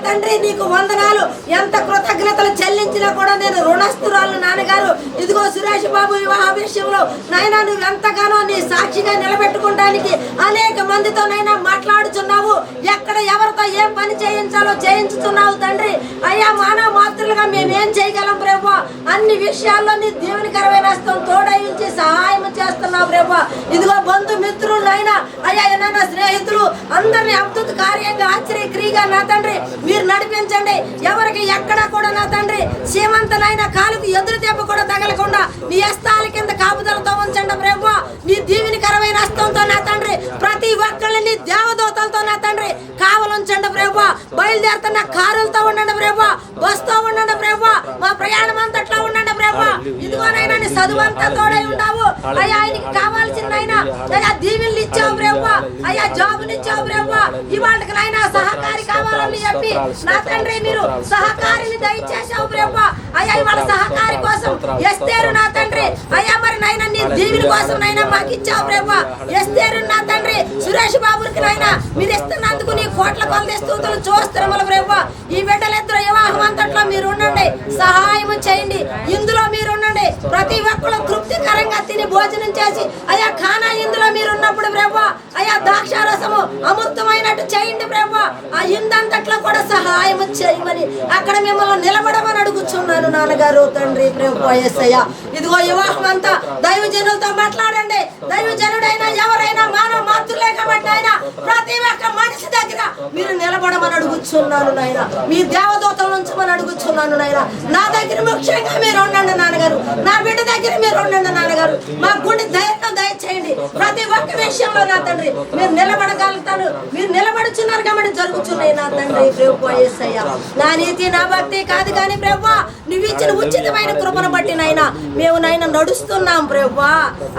తండ్రి నీకు వందనాలు. ఎంత కృతజ్ఞతలు చెల్లించినా కూడా నేను రుణస్తురాలు నాన్నగారు. ఇదిగో సురేష్ బాబు వివాహ విషయంలో నైనా నువ్వు ఎంతగానో నీ సాక్షిగా నిలబెట్టుకోవడానికి అనేక మందితో నైనా మాట్లాడుచున్నావు. ఎక్కడ ఎవరితో ఏం పని చేయించాలో చేయించుతున్నావు తండ్రి. అయ్యా మానవ మాతృలుగా మేమేం చేయగలం ప్రభు? అన్ని విషయాల్లో నీ దేవునికరమైన హస్తం తోడై ఉంచి సహాయం చేస్తున్నావు ప్రభు. ఇదిగో బంధు మిత్రులైనా అయ్యా ఏమైనా స్నేహితులు అందరినీ అద్భుత కార్యంగా ఆశ్చర్యక్రియగా నా తండ్రి మీరు నడిపించండి. ఎవరికి ఎక్కడ కూడా నా తండ్రి సీమంతనైనా కాలుకు ఎదురు దెబ్బ కూడా తగలకుండా నీ హస్తాల కింద కాపుదలతో ఉంచండి ప్రభు. నీ దీవెనికరమైన హస్తంతో నా తండ్రి ప్రతి ఒక్కరిని నీ దేవదూతలతో నా తండ్రి కావలుంచండి ప్రభు. బయలుదేరుతున్న కారులతో ఉండండి ప్రభు, బస్తో ఉండండి ప్రభు, మా ప్రయాణం అంతట్లో ఉండండి ప్రభు. ఇదిగోనైనా నీ చదువు అంతా తోడై ఉన్నావు అయ్యా. ఆయనకి కావాల్సిందైనా అయ్యా దీవెనలు ఇచ్చావు ప్రభు, అయ్యా జాబులు ఇచ్చావు ప్రభు. ఇవాళకి నైనా సహకారి కావాలని చెప్పి నా తండ్రి మీరు సహకారిని దయచేసావు ప్రభు. అయ్యా ఇవాళ సహకారి కోసం ఎస్తేరు నా తండ్రి అయ్యా మరి నైనా నీ దీవెన కోసం నైనా మాకు ఇచ్చావు ప్రభు. ఎస్తేరు నా తండ్రి సురేష్ బాబుకి నైనా మీరు ఇస్తున్నందుకు నీ కోట్ల కొలది స్తోత్రాలు చూస్తున్నాము ప్రభు. ఈ బిడ్డలిద్దరు వివాహం అంతట్లో మీరు ఉండండి, సహాయం చేయండి. ఇందులో మీరు ఉండండి, ప్రతి ఒక్కరు తృప్తికరంగా తిని భోజనం చేసి అయ్యా ఖానా ఇందులో మీరు ఉన్నప్పుడు ప్రభు అయ్యా ద్రాక్షారసము అమృతమైనట్టు చేయండి ప్రభు. ఆ ఇందంతట్లో కూడా సహాయం చేయమని అక్కడ మిమ్మల్ని నిలబడమని అడుగుచున్నాను నాన్నగారు తండ్రి ప్రభు యేసయ్య. ఇదిగో వివాహం అంతా దైవజనులతో మాట్లాడండి. దైవజనుడైనా ఎవరైనా మానవ మాతృలే కాబట్టి ఆయన ప్రతి ఒక్క మనిషి దగ్గర మీరు నిలబడమని అడుగుచున్నాను నాయన. మీ దేవదూతల నుంచి మనం అడుగుచున్నాను నాయన. నా దగ్గర ముఖ్యంగా మీరు ఉండండి నాన్నగారు, నా బిడ్డ దగ్గర మీరు ఉండండి నాన్నగారు. మా గుండె ధైర్యం దయచేయండి. ప్రతి ఒక్క విషయంలో నా తండ్రి మీరు నిలబడగలుగుతారు. మీరు నిలబడుచున్నారు కాబట్టి జరుగుతున్నాయి నా తండ్రి ప్రభు యేసయ్య. నా నీతి నా భక్తి కాదు కానీ ప్రభు నువ్వు ఇచ్చిన ఉచితమైన కృపను బట్టి నైనా మేము నైనా నడుస్తున్నాం ప్రభు.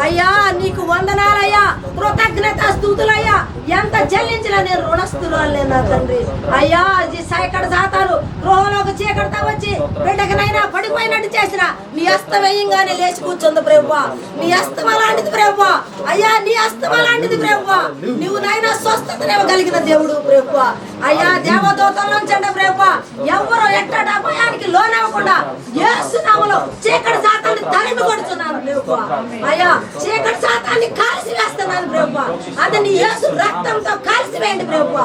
అయ్యా నీకు వందనాలయ్యా, కృతజ్ఞత స్తుతులయ్యా. ఎంత చెల్లించినా నేను రుణస్తురాలే నా తండ్రి. అయ్యా ఇక్కడ సాతాను గృహంలోకి చీకటితో వచ్చి బిడ్డకనైనా పడిపోయినట్టు చేసిన నీ హస్తం వేయంగానే లేచి కూర్చుంది ప్రభు. నీ హస్తం అలాంటిది ప్రభు. అయ్యా నీ హస్తం అలాంటిది ప్రభు. నువ్వు నైనా స్వస్థతనివ్వగలిగిన దేవుడు ప్రభు. అయ్యా దేవదూతల నుంచండి ప్రభు. ఎవరు ఎట్టడా భయానికి లోనవ్వకుండా యేసు నామములో చీకటి సాతాన్ని తరిమి కొడుతున్నాను ప్రభు. అయ్యా చీకటి సాతాన్ని కాల్చి వేస్తున్నాను ప్రభు. అది నీ యేసు రక్తంతో కాల్చి వేయండి ప్రభు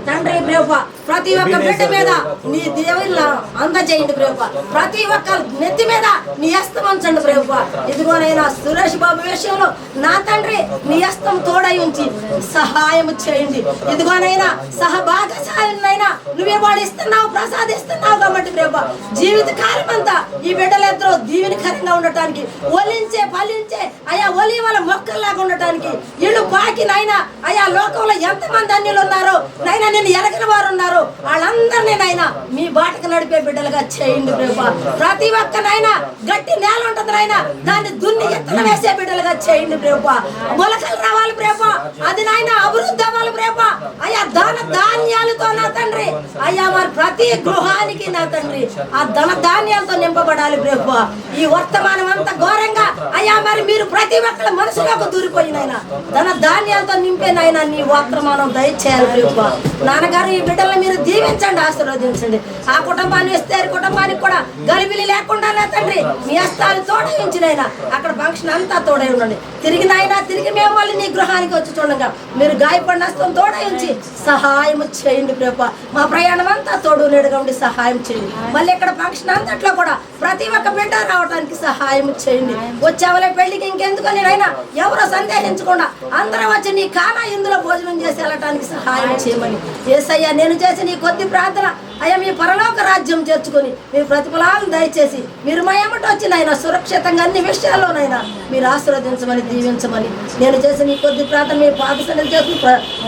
తండ్రి ప్రభు. ప్రతి ఒక్క బిడ్డ మీద నీ దేవుళ్ళ అందజేయండి ప్రభు. ప్రతి ఒక్క నెత్తి మీద నీ హస్తం ఉంచండి ప్రభు. ఇదిగోనైనా సురేష్ బాబు విషయంలో నా తండ్రి నీ హస్తం తోడై ఉంచి సహాయం చేయండి. ఇదిగోనైనా సహభాగశాలినైనా నువ్వే వాడు ఇస్తున్నావు ప్రసాదిస్తున్నావు కాబట్టి ప్రభు జీవిత కాలం అంతా ఈ బిడ్డలిద్దరూ దీవెనకరంగా ఉండటానికి ఒలించే ఫలించే అయా ఒలివల మొక్కల్లాగా ఉండటానికి ఇళ్ళు పాకి నైనా అయా లోకంలో ఎంతమంది అన్యులు ఉన్నారో నైనా నేను ఎరగని వారు ఉన్నారు వాళ్ళందరినీ నైనా మీ బాటకు నడిపే బిడ్డలుగా చేయండి ప్రభు. ప్రతి ఒక్కనైనా గట్టి నేల ఉంటుంది నైనా దాన్ని దున్ని ఎత్తన వేసే బిడ్డలుగా చేయండి ప్రభు. మొలకలు రావాలి ప్రభు. అది నైనా అభివృద్ధి అవ్వాలి ప్రభు. అయ్యా ధన ధాన్యాలతో నా తండ్రి అయ్యా మరి ప్రతి గృహానికి నా తండ్రి ఆ ధన ధాన్యాలతో నింపబడాలి ప్రభు. ఈ వర్తమానం అంతా ఘోరంగా అయ్యా మరి మీరు ప్రతి ఒక్కళ్ళ మనసులోకి దూరిపోయినైనా ధన ధాన్యాలతో నింపేనైనా నీ వర్తమానం దయచేయాలి ప్రభు. నాన్నగారు ఈ బిడ్డలను మీరు దీవించండి, ఆశీర్వదించండి. ఆ కుటుంబాన్ని ఇస్తే కుటుంబానికి కూడా గలిబిలి లేకుండా నా తండ్రి మీ హస్తాలు తోడయించినైనా అక్కడ ఫంక్షన్ అంతా తోడై ఉండండి. తిరిగి నాయనా తిరిగి మేము మళ్ళీ నీ గృహానికి వచ్చి చూడంగా మీరు గాయపడిన హస్తం తోడయించి సహాయం చేయండి ప్రభు. మా ప్రయాణం అంతా తోడు నేడుగా ఉండి సహాయం చేయండి. మళ్ళీ ఇక్కడ ఫంక్షన్ అంతట్లో కూడా ప్రతి ఒక్క బిడ్డ రావడానికి సహాయం చేయండి. వచ్చేవలే పెళ్లికి ఇంకెందుకని నైనా ఎవరో సందేహించకుండా అందరం వచ్చి నీ కానా ఇందులో భోజనం చేసి వెళ్ళటానికి సహాయం చేయమని యేసయ్యా నేను చేసి నీ కొద్ది ప్రార్థన అయ్యా మీ పరలోక రాజ్యం చేర్చుకొని మీ ప్రతిఫలాలను దయచేసి మీరు మా ఎమ్మట వచ్చి నాయన సురక్షితంగా అన్ని విషయాల్లోనైనా మీరు ఆశీర్వదించమని దీవించమని నేను చేసి నీ కొద్ది ప్రార్థన మీ పాదసన్నిధి చేసి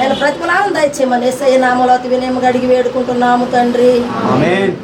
ఆయన ప్రతిఫలాలను దయచేయమని యేసయ్య నామములో అతి వినయముగా అడిగి వేడుకుంటున్నాము తండ్రి. ఆమేన్.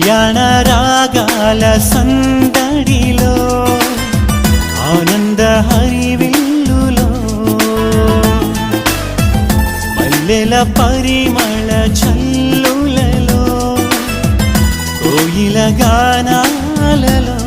కళ్యాణ రాగాల సందడిలో ఆనంద హరివిల్లులో మల్లెల పరిమళ చల్లులలో కోయిల గానాలలో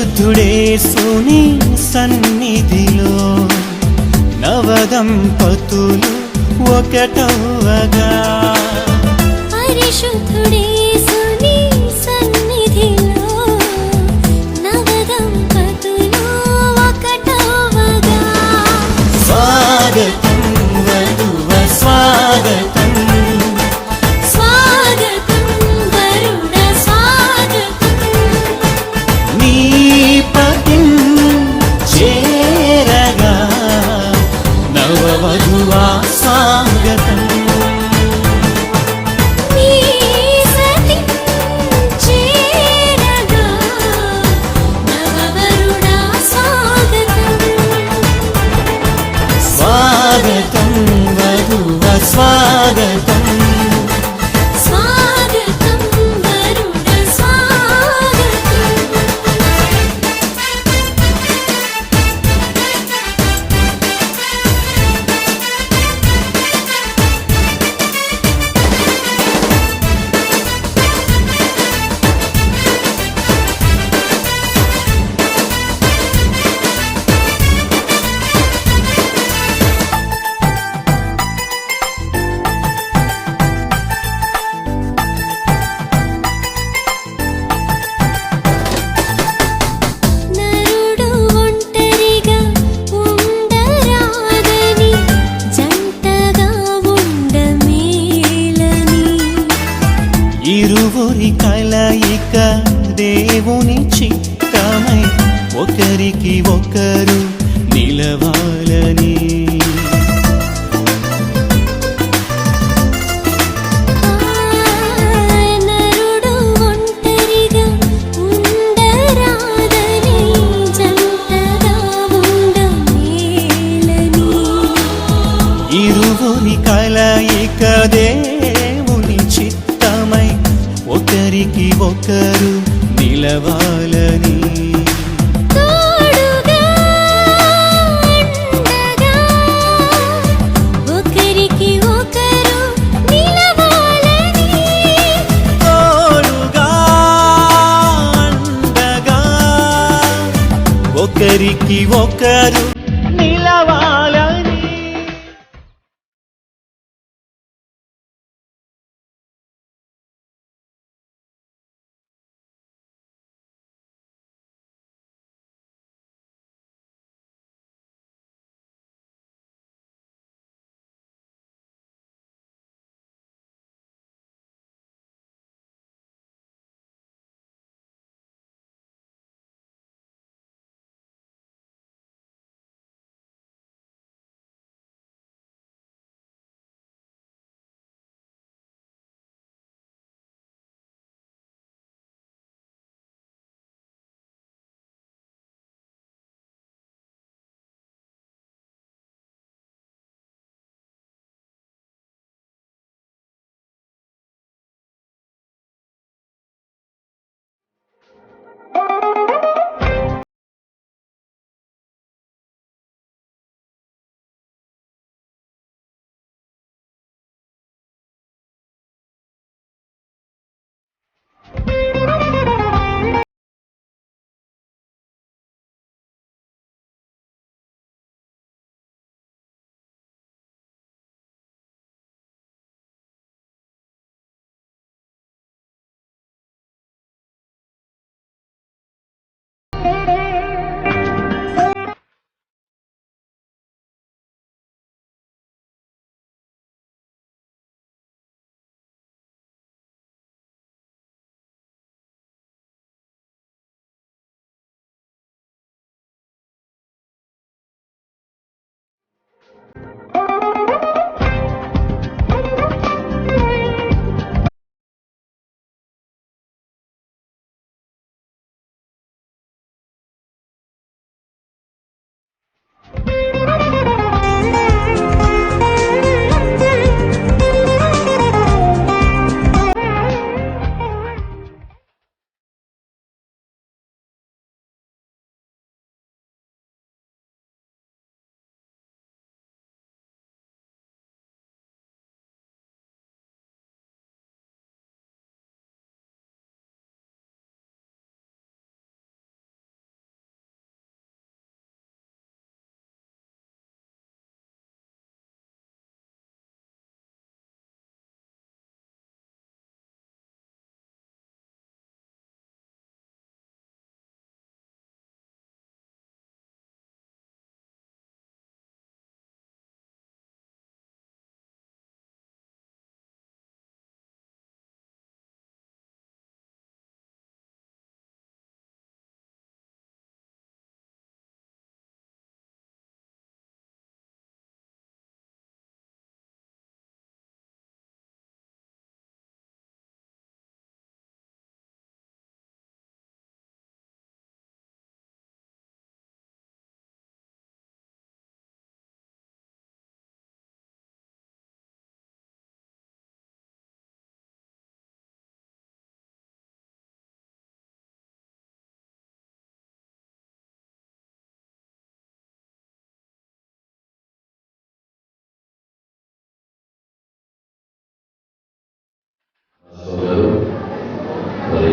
పరిశుద్ధుడేసుని సన్నిధిలో నవదంపతులు ఒకటవగా పరిశుద్ధుడేసుని సన్నిధిలో నవదంపతులు ఒకటవగా స్వాగతం వధువ స్వాగతం స్వాగతం స్వాగతం వరుణ స్వాగతం ఇరువురి కలయిక దేవుని చిత్తమై ఒకరికి ఒకరు నిలవాలని నరుడు ఒంటరిగా ఉండరాదని జంటగా ఉండమేలని ఇరువురి కలయిక దేవుని చిత్తమై ఒకరికి ఒకరు నిలవాలని తోడుగా అండగా ఒకరికి ఒకరు నిలవాలని తోడుగా అండగా ఒకరికి ఒకరు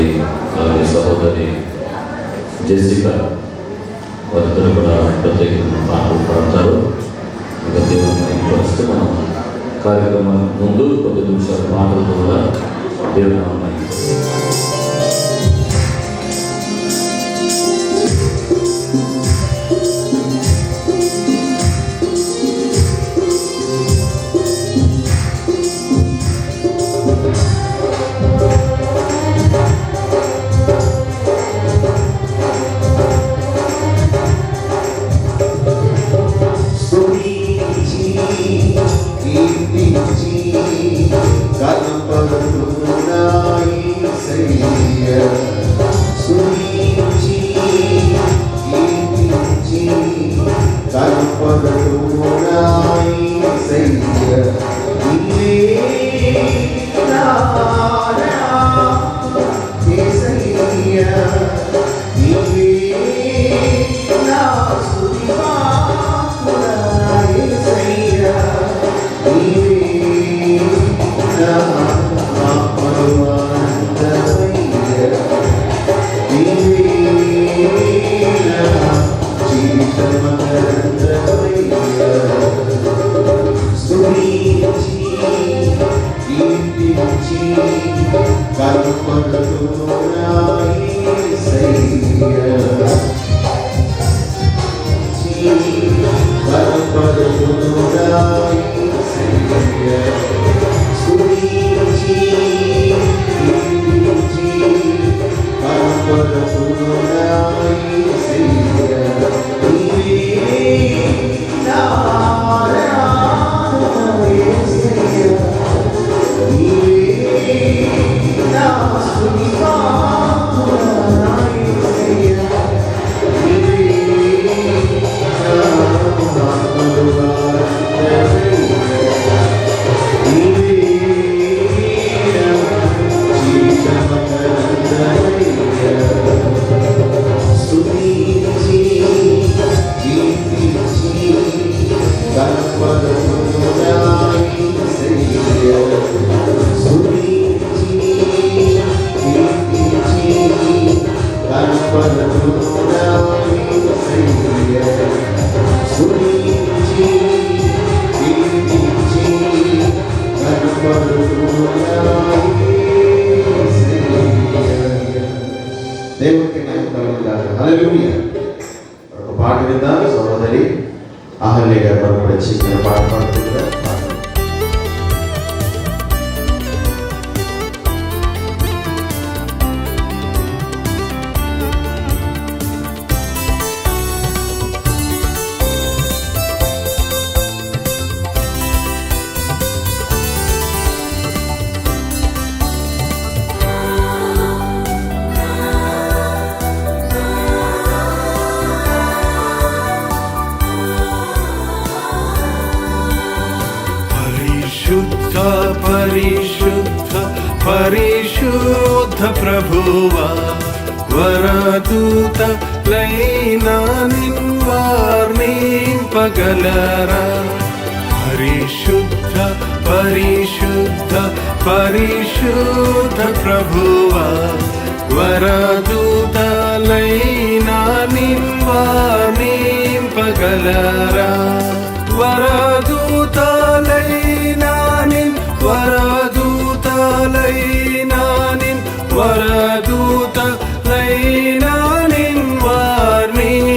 మరి అలాగే సహోదరి జెసికా వారిద్దరు కూడా ప్రత్యేకంగా పాటలు పాడతారు. ఇక దేవుని పరిస్థితి మనం కార్యక్రమం ముందు కొద్ది నిమిషాలు పాటలతో కూడా దేవుని నామాన్ని దేవునికి హల్లెలూయా. ఒక పాట విందాం. సహోదరి అహల్య గారు మనకు ప్రత్యేకమైన పాట పాడుతుందా? పరిశుద్ధ పరిశుద్ధ ప్రభువా వరదూత లైనా నిన్వార్నింపగలరా. పరిశుద్ధ పరిశుద్ధ పరిశుద్ధ ప్రభువా వరదూత లైనా నిన్వార్నింపగలరా. వరదూతలైనానిన్ వరదూతలైనానిన్ వరదూతలైనానిన్ వార్నింపగలరా.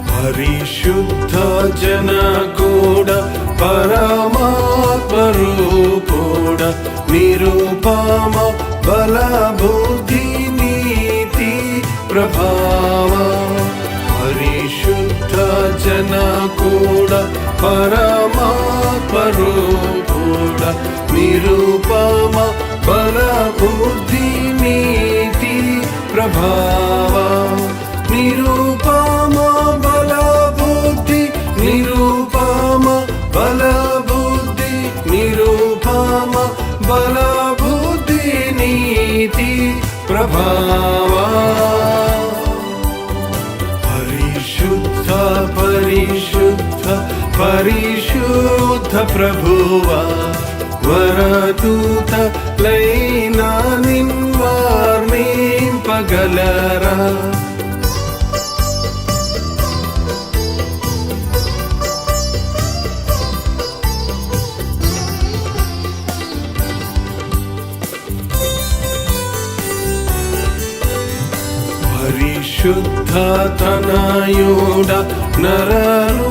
పరిశుద్ధ జన కూడా పరమాత్మరూపుడ నిరూపమ బల బుద్ధి నీతి ప్రభావ. పరిశుద్ధ జన కూడా పరమాత్మరూపుడ నిరూపమ బల బుద్ధి నీతి ప్రభావ. నిరూపమ బల బుద్ధి నిరూపమ బల బుద్ధి నిరూపమ బల బుద్ధి నీతి ప్రభావా పరిశుద్ధ పరిశుద్ధ పరిశుద్ధ ప్రభువా వరదూత లైనా నిన్వార్నింపగలరా పరిశుద్ధ తనయుడ నరరూపధారుడ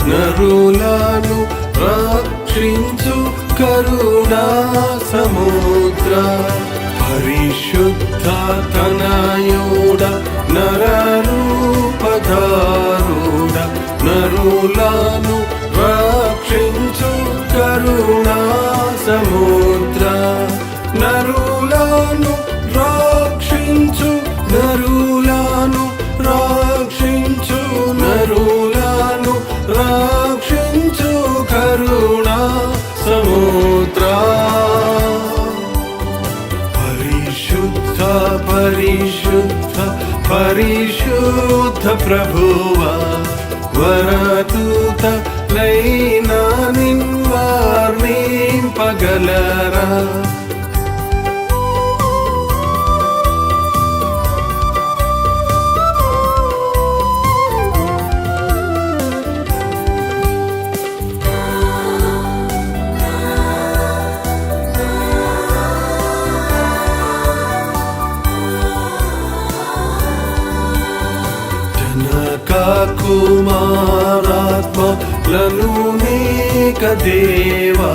నరులను రక్షించు కరుణా సముద్ర పరిశుద్ధ తనయుడ నరరూపధారుడ నరులను రక్షించు కరుణా సముద్ర నరులను రక్షించు నరులను రక్షించు నరులను రక్షించు కరుణా సముద్ర పరిశుద్ధ పరిశుద్ధ పరిశుద్ధ ప్రభువా వరదూత లైనా నిన్వార్నింపగలరా కుమారాత్మలను నీక దేవా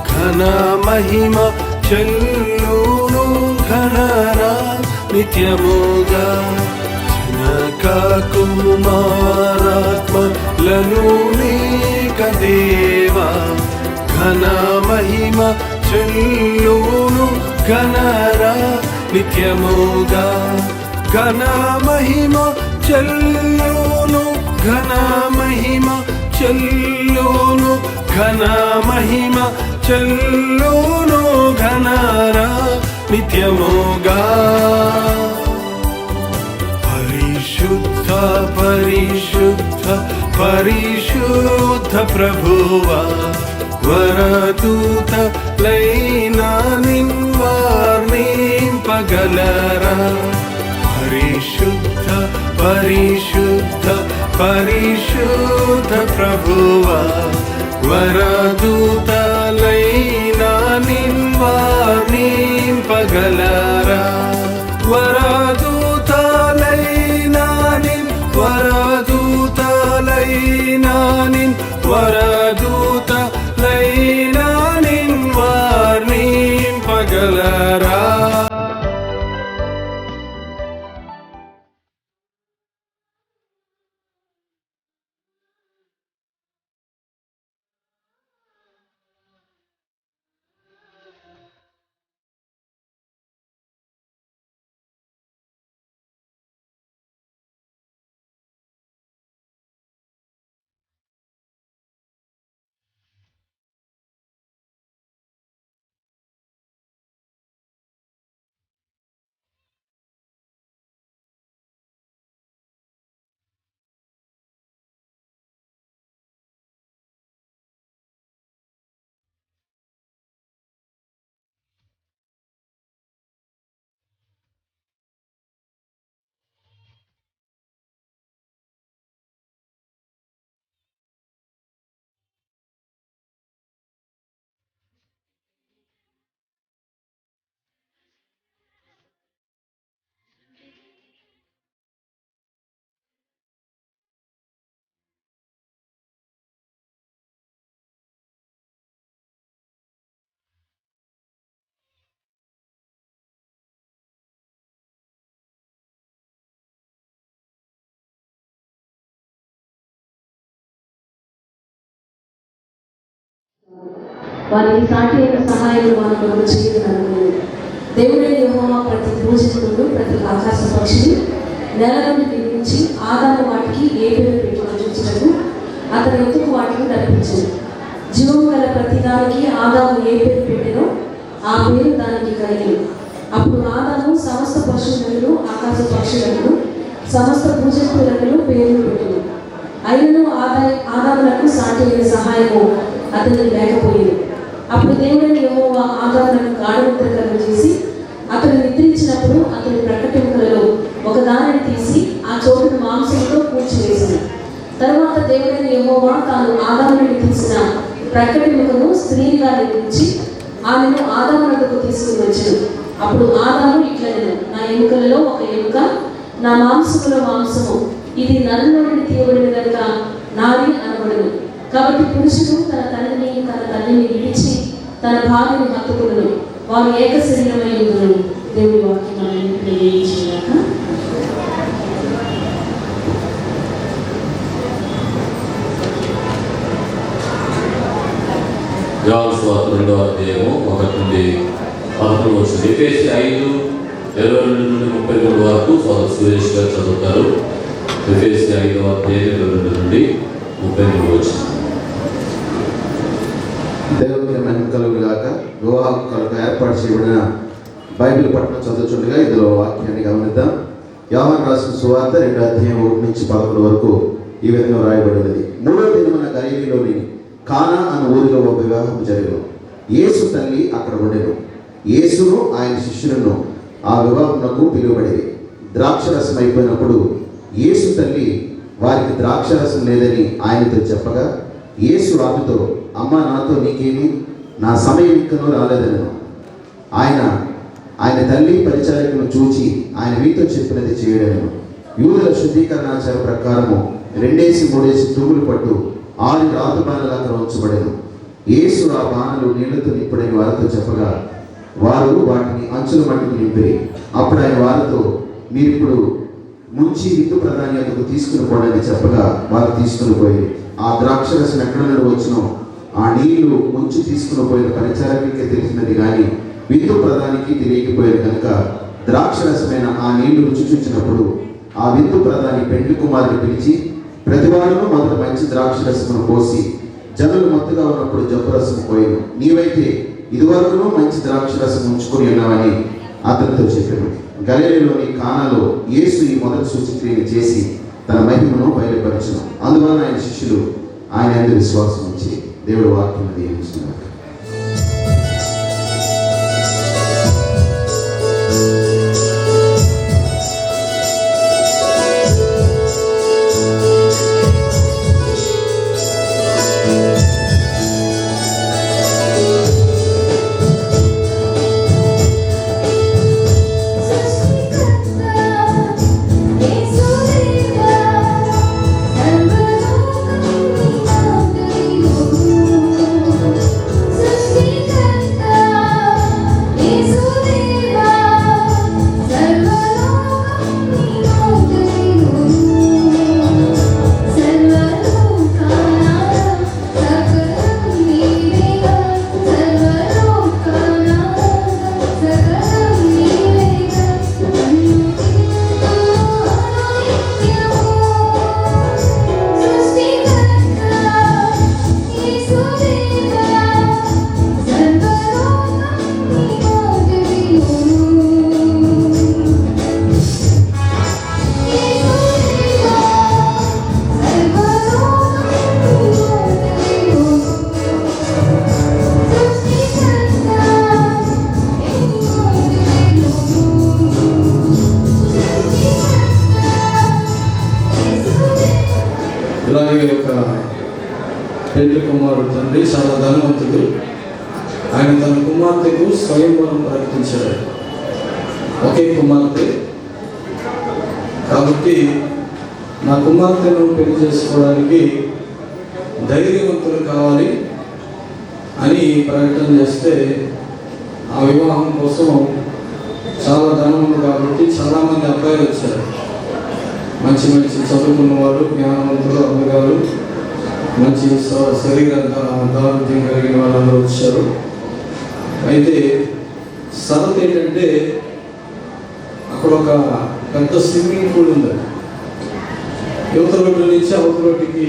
ఘన మహిమ చెల్లును ఘనరా నిత్యముగా జనక కుమారాత్మలను నీక దేవా ఘన మహిమ చెల్లును ఘనరా నిత్యముగా ఘన మహిమ చెల్లును ఘన మహిమ చెల్లును ఘన మహిమ చెల్లును ఘనరా నిత్యముగా పరిశుద్ధ పరిశుద్ధ పరిశుద్ధ ప్రభువా వరదూత లైనా నిన్వార్నింపగలరా పరిశుద్ధ పరిశుద్ధ పరిశుద్ధ ప్రభువా వరదూత లైనా నిన్వార్నింపగలరా వరదూత లైనా వరదూత లైనా వరదూత లైనా నిన్వార్నింపగలరా వారికి సాటి అయిన సహాయాలు మన కొరకు చేయగలరు. దేవుడే యెహోవా ప్రతి పూజకుడు ప్రతి ఆకాశ పక్షిని నేల నుండి నిర్మించి ఆదాము వాటికి ఏ పేరు పెట్టి చూచినట్టు అతని ఎత్తుకు వాటిని నడిపించు. జీవము గల ప్రతి దానికి ఆదాము ఏ పేరు పెట్టినో ఆ పేరు దానికి కలిగింది. అప్పుడు ఆదాము సమస్త పశువులను ఆకాశ పక్షులను సమస్త భూజంతువులను పేర్లు పెట్టింది. అయినను ఆదాములకు సాటి అయిన సహాయము అతనికి లేకపోయింది. అప్పుడు దేవుడైన యెహోవా ఆదాములను గాఢనిద్ర కలుగజేసి అతడు నిద్రించినప్పుడు అతని ప్రకటెముకలలో ఒకదానిని తీసి ఆ చోటును మాంసంతో పూడ్చివేసింది. తరువాత దేవుడైన యెహోవా తాను ఆదాము నుండి తీసిన ప్రకటెముకను స్త్రీగా నిర్మించి ఆమెను ఆదాము వద్దకు తీసుకుని వచ్చాడు. అప్పుడు ఆదాము ఇట్లనెను, నా ఎముకలలో ఒక ఎముక, నా మాంసములో మాంసము, ఇది నరులో నుండి తీయబడిన కనుక నాది అనబడును. కాబట్టి పురుషుడు తన తండ్రిని తన తల్లిని విడిచి తన భార్యను హత్తుకును, వారు ఏక శరీరమై ఉండును. దేవుడి వాక్యం మనల్ని తెలియజేయగాక. యోహాను సువార్త 2వ అధ్యాయము 1 నుండి 11 వచనం. ఎఫెసీ 5:22 నుండి 33 వరకు సోదరు సురేష్ గారు చదువుతారు. ఎఫెసీ 5వ అధ్యాయం 22 నుండి 33 వచనం. దేవునికి మహిమ కలుగుగాక. వివాహం కొరకు ఏర్పాటు చేయబడిన బైబిల్ పట్టణం చదువుతుండగా ఇందులో వాక్యాన్ని గమనిద్దాం. యోహాను రాసిన సువార్త 2వ అధ్యాయం 1 నుంచి 11 వరకు ఈ విధంగా వ్రాయబడినది. 3వ దినమున గలిలయలోని కానా అనే ఊరిలో ఒక వివాహం జరిగెను. యేసు తల్లి అక్కడ ఉండెను. యేసును ఆయన శిష్యులను ఆ వివాహమునకు పిలువబడేది. ద్రాక్షరసం అయిపోయినప్పుడు యేసు తల్లి వారికి ద్రాక్షరసం లేదని ఆయనతో చెప్పగా యేసు ఆమెతో, అమ్మ, నాతో నీకేమి, నా సమయం ఇంకనూ రాలేదనను. ఆయన తల్లి పరిచారికను చూచి ఆయన మీతో చెప్పినది చేయడను. యూదుల శుద్ధీకరణాచార ప్రకారము 2-3 తూములు పట్టు 6 రాతి బాణలు అక్కడ ఉంచబడెను. యేసు ఆ బాణలు నీళ్లతో నింపుడని వారితో చెప్పగా వారు వాటిని అంచుల మట్టుకు నింపిరి. అప్పుడు ఆయన వారితో, మీరిప్పుడు ముంచి విందు ప్రధాని అందుకు తీసుకుని పోవడానికి చెప్పగా వారు తీసుకుని పోయి ఆ ద్రాక్షరసం ఎక్కడ నుండి వచ్చినో ఆ నీళ్లు ముంచి తీసుకుని పోయిన పరిచారకులకే తెలిసినది కానీ విందు ప్రధానికి తెలియకపోయారు కనుక ద్రాక్షరసమైన ఆ నీళ్లు రుచి చూచినప్పుడు ఆ విందు ప్రధాని పెండ్లి కుమారుని పిలిచి, ప్రతివాడును మొదట మంచి ద్రాక్షరసమును పోసి జనులు మత్తుగా ఉన్నప్పుడు జబ్బురసం పోయిను, నీవైతే ఇదివరకును మంచి ద్రాక్షరసం ఉంచుకొని ఉన్నావని అతనితో చెప్పాను. గలిలయలోని కానాలో యేసు ఈ మొదటి సూచక్రియను చేసి తన మహిమను బయలుపరచును. అందువలన ఆయన శిష్యులు ఆయన యందు విశ్వాసం ఉంచి దేవుడు వాక్యం దీవించున్నారు. ఇలాగే ఒక పెళ్లి కుమారుడు తండ్రి చాలా ధనవంతుడు. ఆయన తన కుమార్తెకు స్వయంవరం ప్రకటించాడు. ఒకే కుమార్తె కాబట్టి నా కుమార్తెను పెళ్లి చేసుకోవడానికి ధైర్యవంతులు కావాలి అని ప్రకటన చేస్తే ఆ వివాహం కోసం చాలా ధనం ఉంది కాబట్టి చాలామంది అబ్బాయిలు వచ్చారు. మంచి మంచి చదువుకున్న వాళ్ళు, జ్ఞానవంతులు, అందగారు, మంచి శరీర దారుణ్యం కలిగిన వాళ్ళందరూ వచ్చారు. అయితే షరతు ఏంటంటే అక్కడ ఒక పెద్ద స్విమ్మింగ్ పూల్ ఉంది. యువత రోడ్డు నుంచి అవతల రోడ్డుకి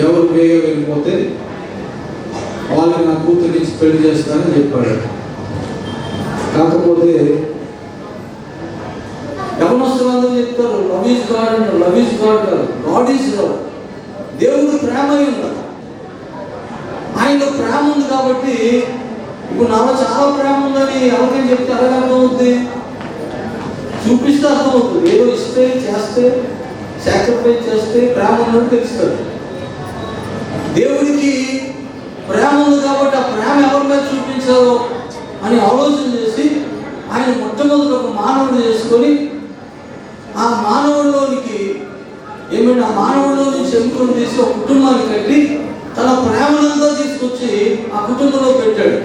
ఎవరు వేగ వెళ్ళిపోతే వాళ్ళకి నా కూతురు ఇచ్చి పెళ్లి చేస్తానని చెప్పాడు. కాకపోతే యవనస్తులందరూ చెప్తారు లవ్ ఈజ్ గాడ్ అంటారు. లవ్ ఈజ్ గాడ్ కాదు, గాడ్ ఈజ్ లవ్. దేవుడు ప్రేమ అయి ఉన్నాడు. ఆయనలో ప్రేమ ఉంది కాబట్టి ఇప్పుడు నాలో చాలా ప్రేమ ఉందని ఎవరికైనా చెప్తే అలాగే అర్థమవుతుంది, చూపిస్తే అర్థమవుతుంది. ఏదో ఇస్తే చేస్తే సాక్రిఫైస్ చేస్తే ప్రేమ ఉన్నట్టు తెలుస్తుంది. దేవుడికి ప్రేమ ఉంది కాబట్టి ఆ ప్రేమ ఎవరి మీద చూపించాలో అని ఆలోచన చేసి ఆయన మొట్టమొదటి ఒక మానవుడు చేసుకొని ఆ మానవుడిలోనికి ఆ మానవుడిలో నుంచి ఎముకలు తీసి ఒక కుటుంబాన్ని కట్టి తన ప్రేమనంతా తీసుకొచ్చి ఆ కుటుంబంలో పెట్టాడు.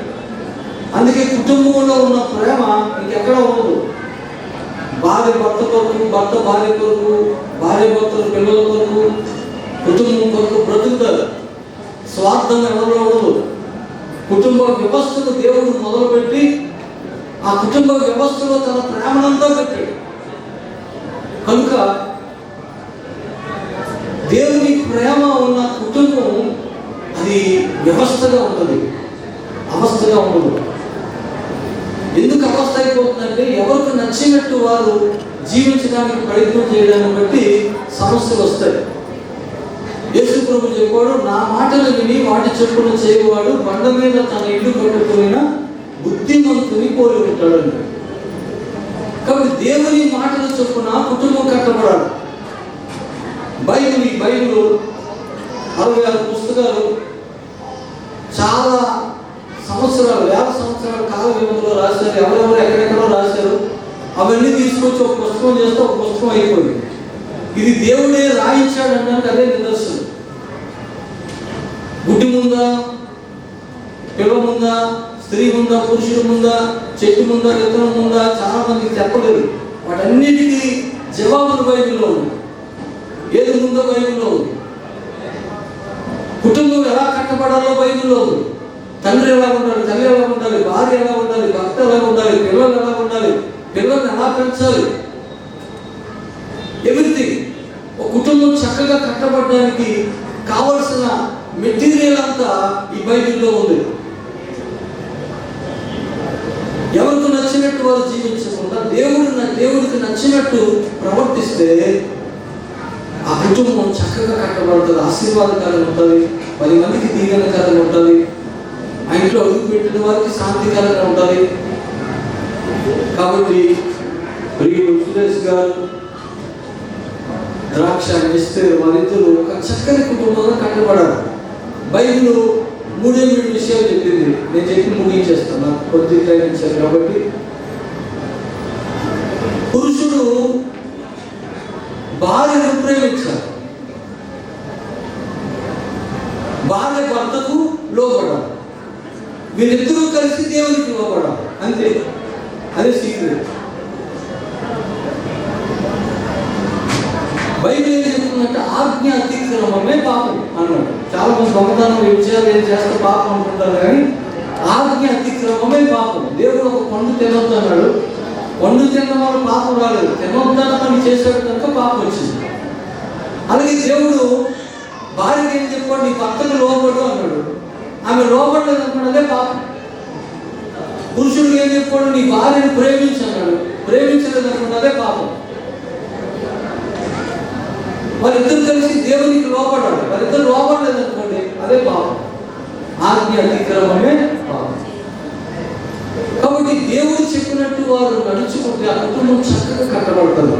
అందుకే కుటుంబంలో ఉన్న ప్రేమ ఇంకెక్కడ ఉండదు. భార్య భర్త కొరకు, భర్త భార్య కొరకు, భార్య భర్తలు పిల్లల కొరకు, కుటుంబం కొరకు బ్రతుకుతారు. స్వార్థంగా ఎవరిలో ఉండదు. కుటుంబ వ్యవస్థను దేవుడు మొదలుపెట్టి ఆ కుటుంబ వ్యవస్థలో తన ప్రేమనంతా పెట్టాడు. కనుక దేవుని ప్రేమ ఉన్న కుటుంబం అది వ్యవస్థగా ఉంటుంది, అవస్థగా ఉండదు. ఎందుకు అవస్థ అయిపోతుందంటే ఎవరికి నచ్చినట్టు వారు జీవించడానికి ప్రయత్నం చేయడాన్ని బట్టి సమస్యలు వస్తాయి. యేసు ప్రభు చెప్పాడు, నా మాటలు విని వాటి చొప్పున చేయవాడు బండ మీద తన ఇల్లు కట్టుకున్న బుద్ధిమంతుని పోలి ఉంటాడు. కాబట్టి దేవుని మాటల చొప్పున కుటుంబం కట్టబడాలి. బైబిల్ 66 పుస్తకాలు చాలా సంవత్సరాలు, వేల సంవత్సరాల కాల వ్యవధిలో రాశారు. ఎవరెవరు ఎక్కడెక్కడో రాశారు. అవన్నీ తీసుకొచ్చి ఒక పుస్తకం చేస్తే ఒక పుస్తకం అయిపోయింది. ఇది దేవుడే రాయించాడు అనడానికి అదే నిదర్శనం. గుడ్డి ముందా, పిల్ల ముందా, స్త్రీ ముందా, పురుషుడు ముందా, చెట్టు ముందా, విత్తనం ముందా, చాలా మందికి చెప్పలేదు. వాటన్నిటికీ జవాబులు బైబిల్లో ఉంది. ఏది ముందో బైబిల్లో ఉంది. కుటుంబం ఎలా కట్టబడాలో బైబిల్లో ఉంది. తండ్రి ఎలా ఉండాలి, తల్లి ఎలా ఉండాలి, భార్య ఎలా ఉండాలి, భర్త ఎలా ఉండాలి, పిల్లలు ఎలా ఉండాలి, పిల్లల్ని ఎలా పెంచాలి, ఎవ్రీథింగ్. ఒక కుటుంబం చక్కగా కట్టబడడానికి కావలసిన మెటీరియల్ అంతా ఈ బైబిల్లో ఉంది. ఎవరికి నచ్చినట్టు వారు జీవించకుండా దేవుడికి నచ్చినట్టు ప్రవర్తిస్తే ఆ కుటుంబం చక్కగా కట్టబడుతుంది, ఆశీర్వాదకరంగా ఉంటుంది, 10 మందికి దీవెనకరంగా ఉంటుంది, ఆ ఇంట్లో అడుగు పెట్టిన వారికి శాంతికరంగా ఉంటుంది. కాబట్టి ప్రియుడు సురేష్ గారు, ద్రాక్ష ఎస్తేరు వారిద్దరూ ఒక చక్కని కుటుంబంగా కట్టబడారు. బైబిల్ 3 విషయాలు చెప్పింది. నేను చెప్పి ముగించేస్తాను, నాకు కొద్ది టైం ఇచ్చారు కాబట్టి. పురుషుడు భార్యను ప్రేమించాలి, భార్య భర్తకు లోబడాలి, వీరిద్దరూ కలిసి దేవునికి లోబడాలి. అంతే, అదే సీక్రెట్. బైబిల్ ఏం చెప్తుందంటే ఆజ్ఞ అతిక్రమమే పాపం అన్నాడు. చాలా మంది దొంగతనం విషయాలు ఏం చేస్తే పాపం అనుకుంటారు, కానీ ఆజ్ఞ అతిక్రమమే పాపం. దేవుడు ఒక పండు తినొద్దు అన్నాడు. పండు తినడం వల్ల పాపం రాలేదు, తినొద్దన్న పని చేశాడు కనుక పాపం వచ్చింది. అలాగే దేవుడు భార్యకి ఏం చెప్పాడు, నీ భర్తకు లోబడు అన్నాడు. ఆమె లోబడలేదు అనుకున్నదే పాపం. పురుషుడికి ఏం చెప్పాడు, నీ భార్యను ప్రేమించు అన్నాడు. ప్రేమించలేదు అనుకున్నదే పాపం. వారిద్దరు కలిసి దేవునికి లోపడ్డాడు. వారిద్దరు లోపడలేదు అనుకోండి, అదే పాపం. ఆజ్ఞ అతిక్రమమే పాపం. కాబట్టి దేవుడు చెప్పినట్టు వారు నడుచుకుంటే ఆ కుటుంబం చక్కగా కట్టబడుతుంది.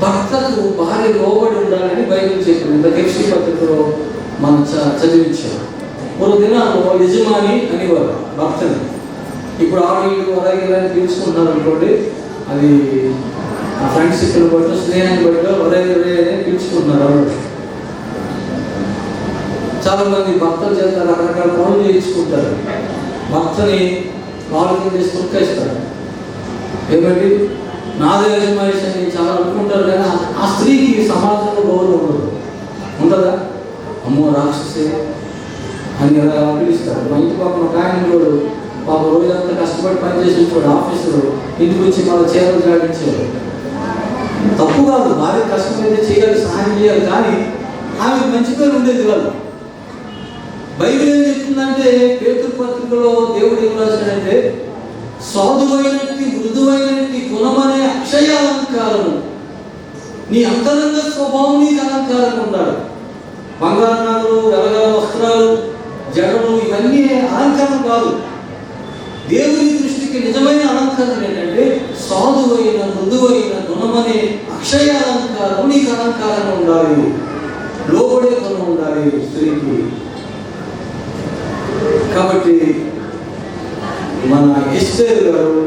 భర్తకు భార్య లోబడి ఉండాలని బైబిల్ చెప్పింది. ఎఫ్సీ పత్రికలో మనం చదివించాం. ఒక దినాల్లో యజమాని అనేవారు భర్తని. ఇప్పుడు ఆడవాళ్ళు అలాగే ఇలాగే పిలుచుకుంటున్నారు అనుకోండి, అది ఫ్రెండ్షిప్ని బట్టి స్నేహాన్ని బట్టి ఒరే అని పిలుచుకుంటున్నారు. చాలా మంది భర్తలు చేత రకరకాల పనులు చేయించుకుంటారు. భర్తని వాళ్ళకి చేసి తొక్కేస్తారు. ఏమండి నాదే యజమాయిషి అని చాలా అనుకుంటారు, కానీ ఆ స్త్రీకి సమాజంలో గౌరవం ఉండదు. ఉంటుందా? అమ్మో రాక్షసి అని అలా పిలుస్తారు. మా ఇంటి పాప ఒక ఆయన కూడా పాప రోజంతా కష్టపడి పనిచేసి వచ్చాడు ఆఫీసులో, ఇంటికి వచ్చి మన చీరలు జాడించారు. తప్పు కాదు, భార్య కష్టమైతే చేయాలి, సహాయం చేయాలి, కానీ ఆమెకు మంచి పేరు ఉండేది కాదు. బైబిల్ ఏం చెప్తుందంటే పేతురు పత్రికలో దేవుడు ఏం రాశాడంటే సాధువైనట్టి మృదువైనట్టి గుణమనే అక్షయ అలంకారము నీ అంతరంగ స్వభావం నీకు అలంకారంగా ఉండాలి. బంగారు నగలు, వెలగల వస్త్రాలు, జడలు ఇవన్నీ అలంకారం కాదు. దేవుని దృష్టికి నిజమైన అలంకారం ఏంటంటే సాధువైన మృదువైన గుణమనే అక్షయ అలంకారం నీకు అలంకారంగా ఉండాలి. లోబడే గుణం ఉండాలి స్త్రీకి. కాబట్టి మన ఎస్టేర్ గారు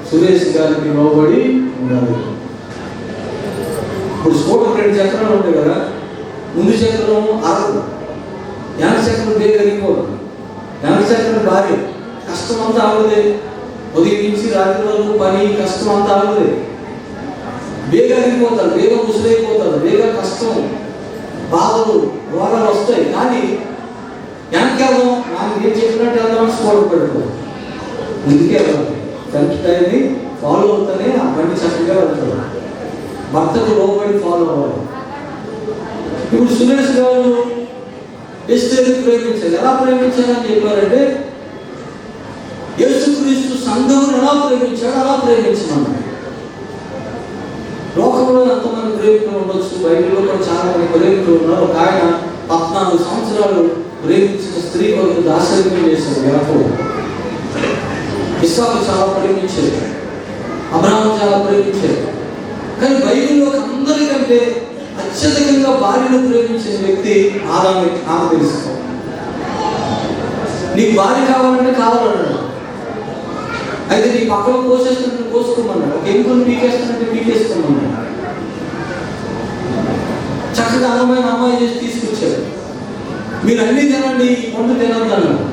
సురేష్ గారికి లోబడి ఉండాలి. ఇప్పుడు స్కూటర్ 2 చక్రాలు ఉంటాయి కదా, ముందు చక్రం ఆగదు, వెనక చక్రం బేగ అరిగిపోదు. వెనక చక్రం భార్య కష్టం అంతా ఆగదే, ఉదయం నుంచి రాత్రి వరకు పని కష్టం అంతా ఆగదే, బేగ అరిగిపోతారు, బేగ ముసులైపోతారు, బేగ కష్టం బాధలు రోగాలు వస్తాయి. కానీ వెనకేమో నాకు ఏం చెప్పినట్టు వెళ్దామని స్కూటర్ పెడతారు, ముందుకే వెళ్ళాలి. ఫ్రంట్ టైంని ఫాలో అవుతానే ఆ బండి చక్కగా వెళ్తారు. భర్తకు లోబడి ఫాలో అవ్వాలి. ఇప్పుడు సురేష్ గారు ఎస్టేర్ని ప్రేమించారు. ఎలా ప్రేమించారని చెప్పారంటే యేసుక్రీస్తు సంఘమును ఎలా ప్రేమించాడు అలా ప్రేమించమన్నాడు. లోకంలో ఎంతమంది ప్రేమికులు ఉండొచ్చు, బైబిల్లో కూడా చాలా మంది ప్రేమికులు ఉన్నారు. ఒక ఆయన 14 సంవత్సరాలు ప్రేమించిన స్త్రీ కొరకు దాసరికం చేశాడు. యాకోబు, ఇస్సాకు చాలా ప్రేమించాడు, అబ్రహాము చాలా ప్రేమించాడు. కానీ బైబిల్లో అందరికంటే అత్యధికంగా భార్యను ప్రేమించిన వ్యక్తి ఆదాము. నాకు తెలుసు. నీకు భార్య కావాలంటే కావాలన్నాడు. అయితే నీ పక్కన కోసేస్తున్నట్టు కోసుకోమన్నాడు, ఒక ఎముకను పీకేస్తున్నట్టు పీకేసుకోమన్నాడు. చక్కగా అందమైన అమ్మాయి చేసి తీసుకొచ్చాడు. మీరు అన్నీ తినండి, ఈ పండు తినద్దు అన్నాడు.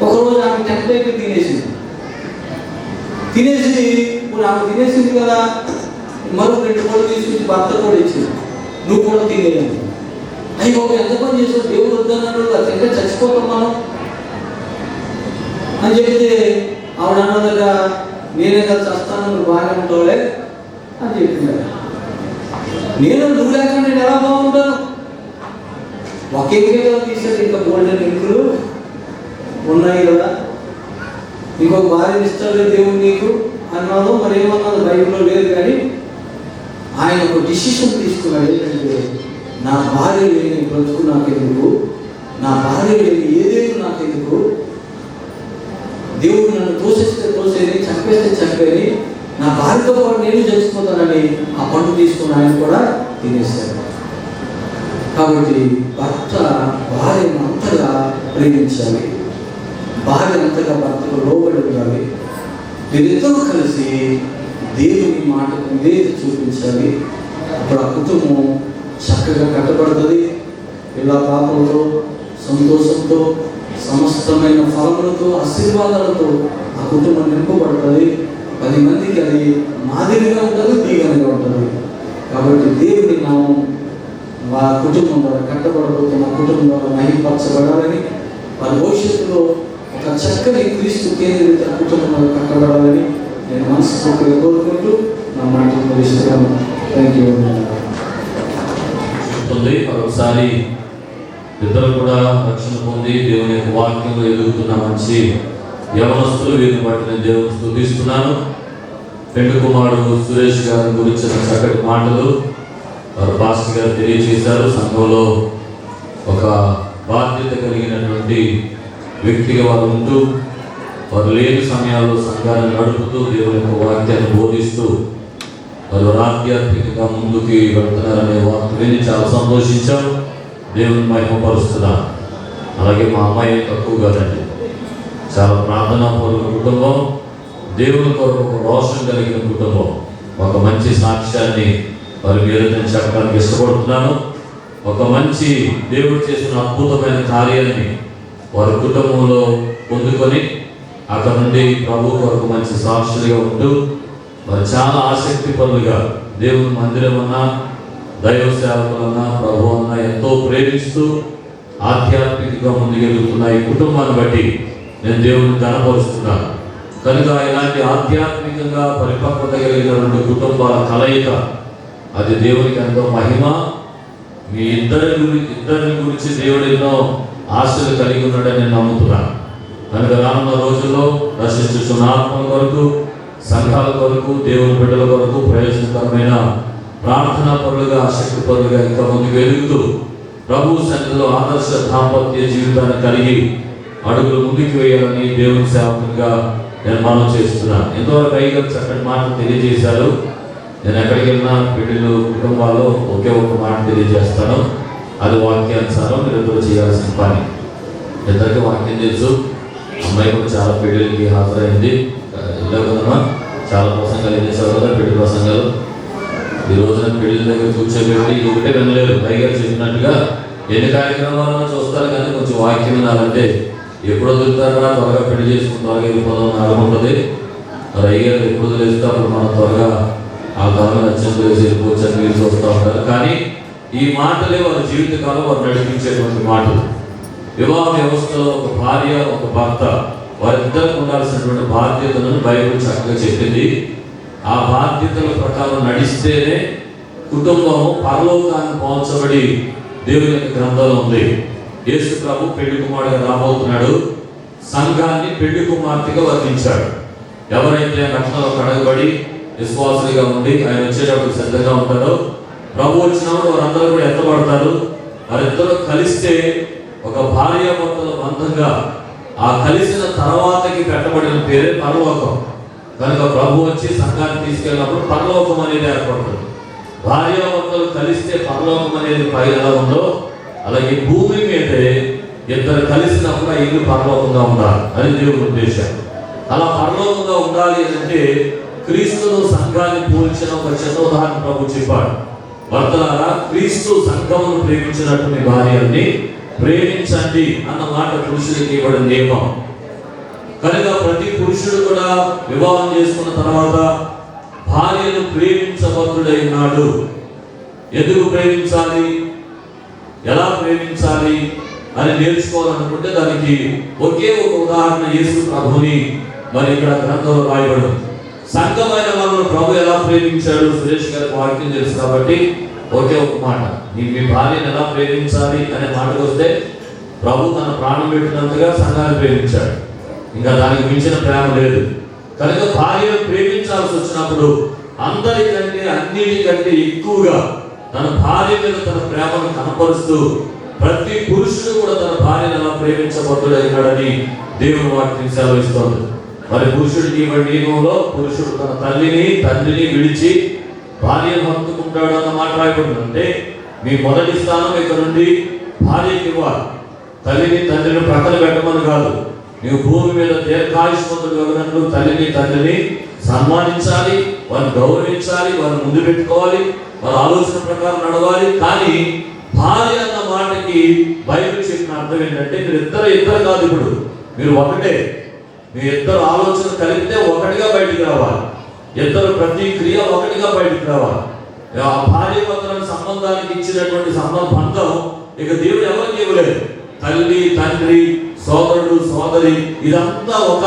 ఒకరోజు ఆమె టెంపరేచర్ తినేసింది. ఇప్పుడు ఆమె తినేసింది కదా, మరొక 2 పళ్ళు తీసుకొచ్చి భర్త కూడా ఇచ్చింది, నువ్వు కూడా తినేయాలి. అయ్యి బాబు ఎంత పని చేసావు, దేవుడు వద్దన్నాడు, అది తింటే చచ్చిపోతాం మనం అని చెప్తే ఆవిడ అన్నదట, నేనే కదా చస్తాను, నువ్వు బాగానే ఉంటావులే అని చెప్పింది. నువ్వు లేకుండా నేను ఎలా బాగుంటాను, ఒకే కదా తీసాడు, ఇంకా గోల్డెన్ ఎముకలు ఉన్నాయి కదా, ఇంకొక భార్యని ఇస్తాడు దేవుడు నీకు అన్నాదో మరి ఏమన్నదో బైబిల్లో లేదు. కానీ ఆయన ఒక డిసిషన్ తీసుకున్నాడు. ఏంటంటే నా భార్య లేని బ్రతుకు నాకెందుకు, నా భార్య లేని ఏదేదో నాకెందుకు, దేవుడు నన్ను తోసేస్తే తోసేది, చంపేస్తే చంపేది, నా భార్యతో పాటు నేను చచ్చిపోతానని ఆ పండు తీసుకుని ఆయన కూడా తినేశాడు. కాబట్టి భర్త భార్యను అంతగా ప్రేమించాలి, భార్య అంతగా భర్తకు లోబడి ఉండాలి. వీరిద్దరూ కలిసి దేవుని మాటకు విధేయత చూపించాలి. అప్పుడు ఆ కుటుంబం చక్కగా కట్టబడుతుంది. ఇలా పాపంతో, సంతోషంతో, సమస్తమైన ఫలములతో, ఆశీర్వాదాలతో ఆ కుటుంబం నింపబడుతుంది. 10 మందికి అది మాదిరిగా ఉంటుంది, దీవెనగా ఉంటుంది. కాబట్టి దేవుని నామం ఆ కుటుంబం ద్వారా కట్టబడబోతున్న కుటుంబం ద్వారా మహిమపరచబడాలని, వారి భవిష్యత్తులో ఒక చక్కని క్రీస్తు కేంద్రీకృత కుటుంబంలో కట్టబడాలని నేను మనస్ఫూర్తిగా కోరుకుంటూ నా మాటలు ముగిస్తున్నాను. Thank you. మరొకసారి ఇద్దరు కూడా రక్షణ పొంది దేవుని యొక్క వాక్యంలో ఎదుగుతున్న మంచి యవనస్తులు, వీరిని బట్టి నేను దేవుని స్తుతిస్తున్నాను. పెండు కుమారుడు సురేష్ గారి గురించిన చక్కటి మాటలు వారు పాస్టర్ గారు తెలియజేశారు. సంఘంలో ఒక బాధ్యత కలిగినటువంటి వ్యక్తిగా వారు ఉంటూ, వారు లేని సమయాల్లో సంఘాన్ని నడుపుతూ దేవుని యొక్క వాక్యాన్ని బోధిస్తూ వారు ఆధ్యాత్మికంగా ముందుకి వెళ్తున్నారనే వార్త విని చాలా సంతోషించాం. దేవుని మహిమపరుస్తున్నాం. అలాగే మా అమ్మాయి తక్కువ కాదండి, చాలా ప్రార్థనాపూర్వక కుటుంబం, దేవుని కొరకు ఒక రోషం కలిగిన కుటుంబం. ఒక మంచి సాక్ష్యాన్ని వారి మీద నేను చెప్పడానికి ఇష్టపడుతున్నాను. ఒక మంచి దేవుడు చేసిన అద్భుతమైన కార్యాన్ని వారి కుటుంబంలో పొందుకొని అక్కడ నుండి ప్రభు కొరకు మంచి సాక్షులుగా ఉంటూ మరి చాలా ఆసక్తి పనులుగా దేవుని మందిరం అన్నా, దైవ సేవకులన్నా, ప్రభు అన్నా ఎంతో ప్రేమిస్తూ ఆధ్యాత్మికంగా ముందుకెళ్తున్న ఈ కుటుంబాన్ని బట్టి నేను దేవుని ఘనపరుస్తున్నాను. కనుక ఇలాంటి ఆధ్యాత్మికంగా పరిపక్వత కలిగినటువంటి కుటుంబాల కలయిక అది దేవునికి ఎంతో మహిమ, మీ ఇద్దరిని గురించి దేవుడు ఎన్నో ఆశలు కలిగి ఉన్నాడని నేను నమ్ముతున్నాను. కనుక రానున్న రోజుల్లో రక్షించున్న ఆత్మల కొరకు, సంఘాల కొరకు, దేవుని బిడ్డల కొరకు ప్రయోజనకరమైన ప్రార్థనా పరులుగా, ఆసక్తి పరులుగా ఇంకా ముందుకు వెలుగుతూ ప్రభు సన్నిధిలో ఆదర్శ దాంపత్య జీవితాన్ని కలిగి అడుగులు ముందుకు వేయాలని దేవుని సేవకునిగా నేను మనం చేస్తున్నాను. ఎంతవరకు అయ్యగా చక్కటి మాటలు తెలియజేశారు. నేను ఎక్కడికి వెళ్ళినా పెళ్లిళ్ళు కుటుంబాల్లో ఒకే ఒక మాట తెలియజేస్తాను. అది వాక్యానుసారం మీరిద్దరు చేయాల్సిన పని. ఇద్దరికి వాక్యం తెలుసు. అమ్మాయి కూడా చాలా పెళ్లిళ్ళకి హాజరైంది. ఇలా కదమ్మా చాలా ప్రసంగాలు ఏం చేశారు కదా, పెళ్లి ప్రసంగాలు. ఈ రోజున పెళ్లి దగ్గర కూర్చోబెట్టి ఇది ఒకటే వినలేరు. పైగా చెప్పినట్టుగా ఎన్ని కార్యక్రమాలను చూస్తారు కానీ కొంచెం వాక్యం వినాలంటే ఎప్పుడు వదులుతారా, త్వరగా పెళ్లి చేసుకుని త్వరగా వెళ్ళిపోదాం ఆగుంటుంది. మరి అయ్యారు ఎప్పుడు వదిలేస్తే అప్పుడు మనం త్వరగా ఆ కాలంలో నచ్చింది వేసి వెళ్ళిపోవచ్చు అని మీరు చూస్తూ ఉంటారు. కానీ ఈ మాటలే వారి జీవితకాలం వారు నడిపించేటువంటి మాటలు. వివాహ వ్యవస్థలో ఒక భార్య, ఒక భర్త వారిద్దరికి ఉండాల్సినటువంటి బాధ్యతలను బైబిల్ చక్కగా చెప్పింది. ఆ బాధ్యతల ప్రకారం నడిస్తేనే కుటుంబము పరలోకాన్ని పోల్చబడి దేవుని యొక్క గ్రంథంలో ఉంది. యేసు ప్రభు పెళ్లి కుమారుడుగా రాబోతున్నాడు. సంఘాన్ని పెళ్లి కుమార్తెగా వర్తించాడు. ఎవరైతే రక్షణలో కడగబడి విశ్వాసులుగా ఉండి ఆయన వచ్చేటప్పుడు శ్రద్ధగా ఉంటారో, ప్రభు వచ్చినప్పుడు వారందరూ కూడా ఎత్తబడతారు. వారిద్దరూ కలిస్తే ఒక భార్యాభర్తల బంధంగా ఆ కలిసిన తర్వాతకి పెట్టబడిన పేరే పరలోకం. కనుక ప్రభు వచ్చి సంఘాన్ని తీసుకెళ్ళినప్పుడు పరలోకం అనేది ఏర్పడుతుంది. భార్యాభర్తలు కలిస్తే పరలోకం అనేది పైన ఎలా ఉందో అలాగే భూమి మీదే ఇద్దరు కలిసినప్పుడు ఆ ఇల్లు పరలోకంగా ఉండాలి. అది దేవుని ఉద్దేశం. అలా పరలోకంగా ఉండాలి అంటే క్రీస్తును సంఘాన్ని పోల్చిన ఒక చిన్న ఉదాహరణ ప్రభు చెప్పాడు. భర్తలారా, క్రీస్తు సంఘమును ప్రేమించినట్టు మీ భార్యని ప్రేమించండి అన్న మాట పురుషుడికి ఇవ్వడం నియమం. కనుక ప్రతి పురుషుడు కూడా వివాహం చేసుకున్న తర్వాత భార్యను ప్రేమించబద్ధుడై ఉన్నాడు. ఎందుకు ప్రేమించాలి, ఎలా ప్రేమించాలి అని నేర్చుకోవాలనుకుంటే దానికి ఒకే ఒక ఉదాహరణ యేసు ప్రభుని మరి ఇక్కడ గ్రంథంలో రాయబడింది. సంఘమైన వాళ్ళను ప్రభు ఎలా ప్రేమించాడు సురేష్ గారికి వాక్యం తెలుసు కాబట్టి ఒకే ఒక మాట, మీ భార్యను ఎలా ప్రేమించాలి అనే మాటకు వస్తే ప్రభు తన ప్రాణం పెట్టినంతగా సంఘాన్ని ప్రేమించాడు. ఇంకా దానికి మించిన ప్రేమ లేదు. కనుక భార్యను ప్రేమించాల్సి వచ్చినప్పుడు అందరికంటే అన్నిటికంటే ఎక్కువగా తన భార్య మీద తన ప్రేమను కనపరుస్తూ ప్రతి పురుషుడు కూడా తన భార్యను ఎలా ప్రేమించబోతున్నాడని దేవుని వాక్యం సెలవిస్తోంది. మరి పురుషుడికి ఇవ్వడి నియమంలో పురుషుడు తన తల్లిని తండ్రిని విడిచి భార్యను హత్తుకుంటాడు అన్న మాట రాయబడింది. అంటే మీ మొదటి స్థానం ఇక్కడ నుండి భార్యకి ఇవ్వాలి. తల్లిని తండ్రిని ప్రక్కన పెట్టమని కాదు. నీవు భూమి మీద దీర్ఘాయుష్మంతుడు కలిగినట్లు తల్లిని తండ్రిని సన్మానించాలి, వారిని గౌరవించాలి, వారిని ముందు పెట్టుకోవాలి, వారి ఆలోచన ప్రకారం నడవాలి. కానీ భార్య అన్న మాటకి బైబిల్ చెప్పిన అర్థం ఏంటంటే మీరు ఇద్దరు కాదు, ఇప్పుడు మీరు ఒకటే. మీ ఇద్దరు ఆలోచన కలిపితే ఒకటిగా బయటికి రావాలి. ఇద్దరు ప్రతి క్రియ ఒకటిగా బయటికి రావాలి. ఆ భార్య భర్తల సంబంధానికి ఇచ్చినటువంటి బంధం ఇక దేవుడు ఎవరికి ఇవ్వలేదు. తల్లి తండ్రి సోదరుడు సోదరి ఇదంతా ఒక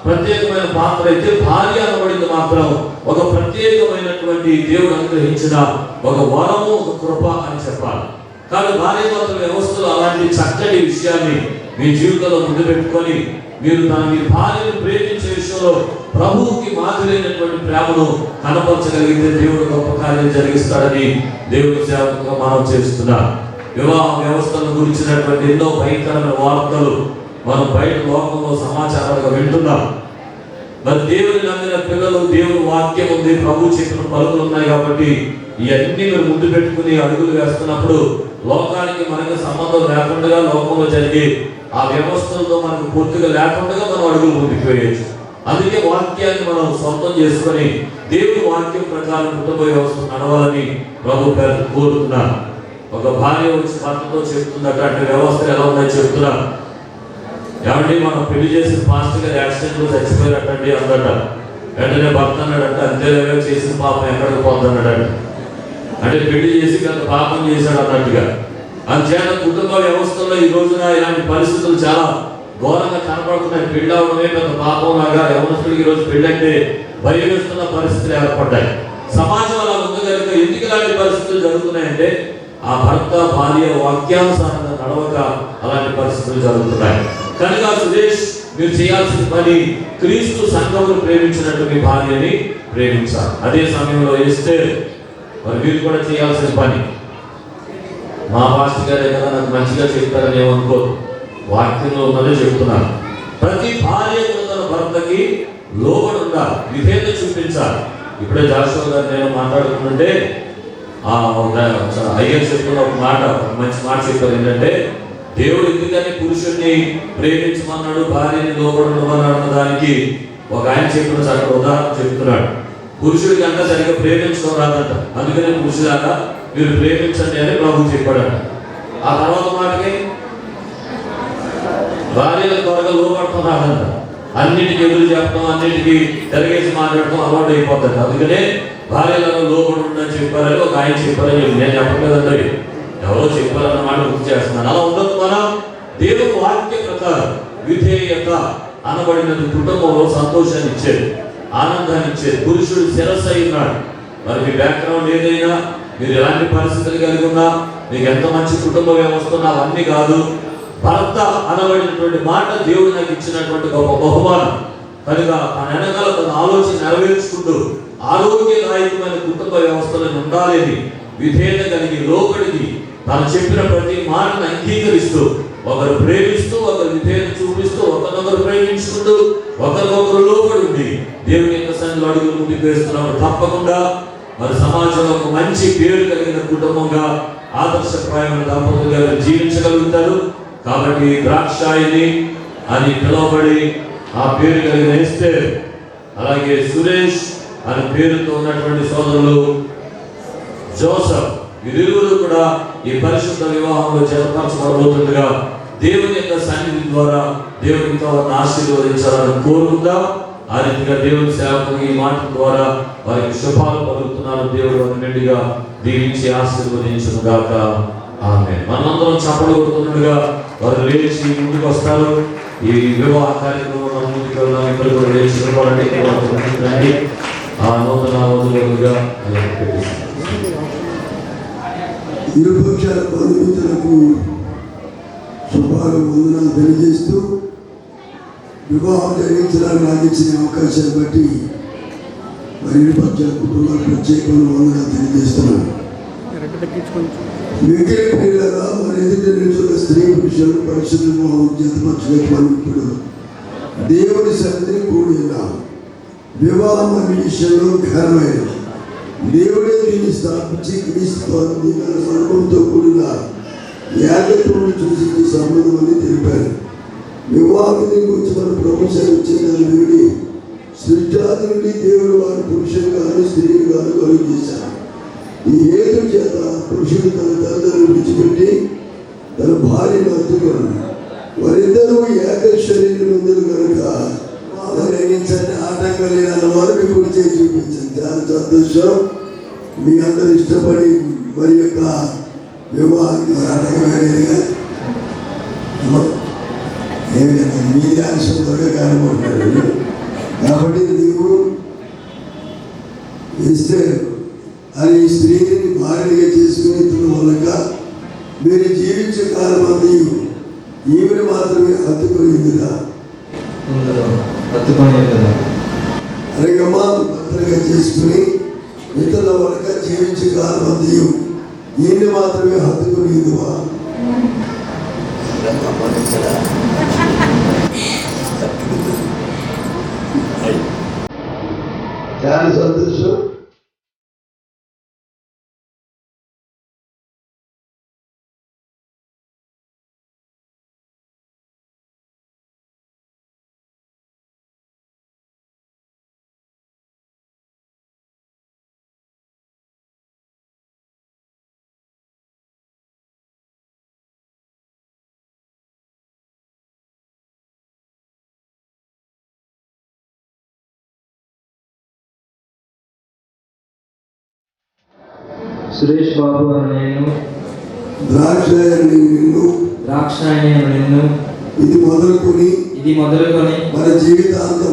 ప్రత్యేకమైన పాత్ర అయితే భార్య అనబడింది మాత్రం ఒక ప్రత్యేకమైనటువంటి దేవుడు అనుగ్రహించిన ఒక వరము, ఒక కృప అని చెప్పాలి. కానీ భార్య భర్తల వ్యవస్థలో అలాంటి చక్కటి విషయాన్ని మీ జీవితంలో ముందు పెట్టుకొని మీరు మీ భార్యను ప్రేమించే విషయంలో ప్రభువుకి మాదిరైనటువంటి ప్రేమను కనపరచగలిగితే దేవుడు గొప్ప కార్యం జరిగిస్తాడని దేవుడి సేవకుగా మనం చేస్తున్నాం. వివాహ వ్యవస్థను గురించినటువంటి ఎన్నో భయంకరమైన వార్తలు మనం బయట లోకంలో సమాచారాలుగా వింటున్నాం. మరి దేవుని నమ్మిన పిల్లలు దేవుని వాక్యం ఉంది, ప్రభు చెప్పిన పలుకులు ఉన్నాయి కాబట్టి ఇవన్నీ మీరు ముందు పెట్టుకుని అడుగులు వేస్తున్నప్పుడు లోకానికి మనకి సంబంధం లేకుండా లోకంలో జరిగే ఆ వ్యవస్థలతో మనకు పూర్తిగా లేకుండా మనం అడుగులు ముందుకు వేయచ్చు. అందుకే వాక్యాన్ని మనం సొంతం చేసుకొని దేవుని వాక్యం ప్రకారం కుటుంబ వ్యవస్థ నడవాలని ప్రభు పేరు కోరుతున్నారు. ఒక భార్య వచ్చి భర్తతో చెప్తుందట, అంటే వ్యవస్థ ఎలా ఉందని చెప్తున్నా. ఏమంటే మనం పెళ్లి చేసిన పాస్టర్ గారు యాక్సిడెంట్ లో చచ్చిపోయారటండి అందట. వెంటనే భర్త అన్నాడంట, అంతేలాగా చేసిన పాపం ఎక్కడికి పోతున్నాడట. అంటే పెళ్లి చేసి గత పాపం చేశాడు అన్నట్టుగా. అందుచేత కుటుంబ వ్యవస్థలో ఈ రోజున ఇలాంటి పరిస్థితులు చాలా ఘోరంగా కనపడుతున్నాయి. పెళ్లి అవడమే పెద్ద పాపం లాగా యవనస్తుడికి ఈరోజు పెళ్లి అంటే భయం వేస్తున్న పరిస్థితులు ఏర్పడ్డాయి. సమాజం అలా ఉంది కనుక ఎందుకు ఇలాంటి పరిస్థితులు జరుగుతున్నాయంటే ఆ భర్త భార్య వాక్యానుసారంగా నడవక అలాంటి పరిస్థితులు జరుగుతున్నాయి. కనుక సురేష్, మీరు చేయాల్సిన పని క్రీస్తు సంఘమును ప్రేమించినట్టు మీ భార్యని ప్రేమించాలి. అదే సమయంలో ఎస్తేర్, మరి మీరు కూడా చేయాల్సిన పని, మా పాస్టర్ గారు కదా నాకు మంచిగా చెప్తారని ఏమనుకోదు, వాక్యంలో ఉన్నదే చెప్తున్నాను. ప్రతి భార్య తన భర్తకి లోబడి ఉండాలి, విధేయత చూపించాలి. ఇప్పుడే జాషువా గారు నేను మాట్లాడుతుంటే అయ్యర్ చెప్పిన ఒక మాట, మంచి మాట చెప్పారు. ఏంటంటే దేవుడు ఎందుకని పురుషుడిని ప్రేమించమన్నాడు, భార్యని లోబడమన్నాడు దానికి ఒక ఆయన చెప్పిన అక్కడ ఉదాహరణ చెప్తున్నాడు. పురుషుడికి అంతా సరిగ్గా ప్రేమించడం రాదంట, అందుకనే పురుషులాగా మీరు ప్రేమించండి అని ప్రభు చెప్పాడంట. ఆ తర్వాత మాటకి భార్యల త్వరగా లోపడటం రాదంట, అన్నిటికీ ఎదురు చెప్పడం, అన్నిటికీ తిరగేసి మాట్లాడటం అలవాటు అయిపోతుంది. అందుకనే భార్యలను లోపడి ఉండని చెప్పారని ఒక ఆయన చెప్పారని నేను చెప్పలేదండి, ఎవరో చెప్పారన్నమాట గుర్తు చేస్తున్నాను. అలా ఉండదు. మనం దేవుని వాక్య ప్రకారం విధేయత అనబడినది కుటుంబంలో సంతోషాన్ని ఇచ్చేది, ఆనందాన్ని ఇచ్చేది. పురుషుడు శిరస్సు అయినాడు. మరి మీ బ్యాక్గ్రౌండ్ ఏదైనా, మీరు ఎలాంటి పరిస్థితులు కలిగి ఉన్నా, మీకు ఎంత మంచి కుటుంబ వ్యవస్థ ఉన్నా, అవన్నీ కాదు. భర్త అనబడినటువంటి మాట దేవుడు నాకు ఇచ్చినటువంటి గొప్ప బహుమానం. కనుక తన వెనకాల తన ఆలోచన నెరవేర్చుకుంటూ ఆరోగ్యదాయకమైన కుటుంబ వ్యవస్థలను ఉండాలని విధేయత కలిగి లోపలికి తను చెప్పిన ప్రతి మాటను అంగీకరిస్తూ, ఒకరు ప్రేమిస్తూ, ఒకరు విధేయత చూపిస్తూ, ఒకరినొకరు ప్రేమించుకుంటూ, ఒకరినొకరు లోబడి ఉంది దేవుని యొక్క సన్నిధిలో అడుగులు ముందుకు వేస్తున్నప్పుడు తప్పకుండా మరి సమాజంలో ఒక మంచి పేరు కలిగిన కుటుంబంగా ఆదర్శప్రాయమైన దంపతులుగా జీవించగలుగుతారు. కాబట్టి ద్రాక్షాయిని అని పిలువబడి ఆ పేరు కలిగిన ఎస్తేర్, అలాగే సురేష్ అని పేరుతో ఉన్నటువంటి సోదరులు జోసఫ్, వీరిరువురు కూడా ఈ పరిశుద్ధ వివాహంలో జతపరచబడబోతుండగా దేవుని యొక్క సన్నిధి ద్వారా దేవునితో వారిని ఆశీర్వదించాలని కోరుకుందాం. ఆ రీతిగా దేవుని సేవకులు ఈ మాట ద్వారా వారికి శుభాలు పలుకుతున్నారు. దేవుడు వారిని మెండుగా దీవించి ఆశీర్వదించును గాక. ఆమేన్. మనందరం చప్పట్లు కొడుతుండగా వారు లేచి ముందుకు వస్తారు. ఈ వివాహ కార్యక్రమంలో ముందుకు వెళ్దాం. ఇద్దరు కూడా లేచి నిలబడండి. ఆ నూతన వధువులుగా ఇరుపక్షాల బంధుమిత్రులకు శుభాలు వందనాలు తెలియజేస్తూ వివాహం జరిగించడానికి నాకు ఇచ్చిన అవకాశాన్ని బట్టి మరి ఇరుపక్షాల కుటుంబాలు ప్రత్యేకమైన వందనాలు తెలియజేస్తున్నాను. మిగిలిన పిల్లలుగా మరి ఎదుటి నిలుచున్న స్త్రీ పురుషులు పరిశుద్ధ వివాహం జతపరచడానికి మనం ఇప్పుడు దేవుని సన్నిధిని కూడి ఉన్నాం. వివాహం అనే విషయంలో ఘనమైన దేవుడే దీన్ని స్థాపించి క్రీస్తు సంబంధంతో కూడిన ఏకత్వం చూసి సంబంధం అని తెలిపారు. వివాహం గురించి మన ప్రపంచాన్ని ఇచ్చిన సృష్టాది నుండి దేవుడు వారి పురుషులు గాను స్త్రీలు గాను కలుగు చేశారు. ఈ హేతు చేత పురుషుడు తన తల్లిదండ్రులను విడిచిపెట్టి తన భార్యను హత్తుకున్నాడు. వారిద్దరూ ఏక శరీరం ఉందరు కనుక గ్రహించండి, ఆటంకం లేని వారు మీ గురి చేసి చూపించండి. చాలా సంతోషం. మీ అందరూ ఇష్టపడి మరి యొక్క వివాహానికి ఆటంకమైనదిగా ఏమైనా మీ ఆలస్యం త్వరగా కానిపోతున్నాడు. కాబట్టి నీవు ఇస్తే అని ఈ స్త్రీని భార్యగా చేసుకుని మూలంగా మీరు జీవించే కాలం అంది ఈమెను మాత్రమే హత్తుకునిందిరా అలాగమ్మా భర్తగా చేసుకుని ఇతరుల వరక జీవించే కాలం అంది ఈయన్ని మాత్రమే హత్తుకునిందివా. చాలా సంతోషం. సురేష్ బాబు అని నేను, ద్రాక్షాయని నిన్ను ఇది మొదలుకొని మన జీవితాంతం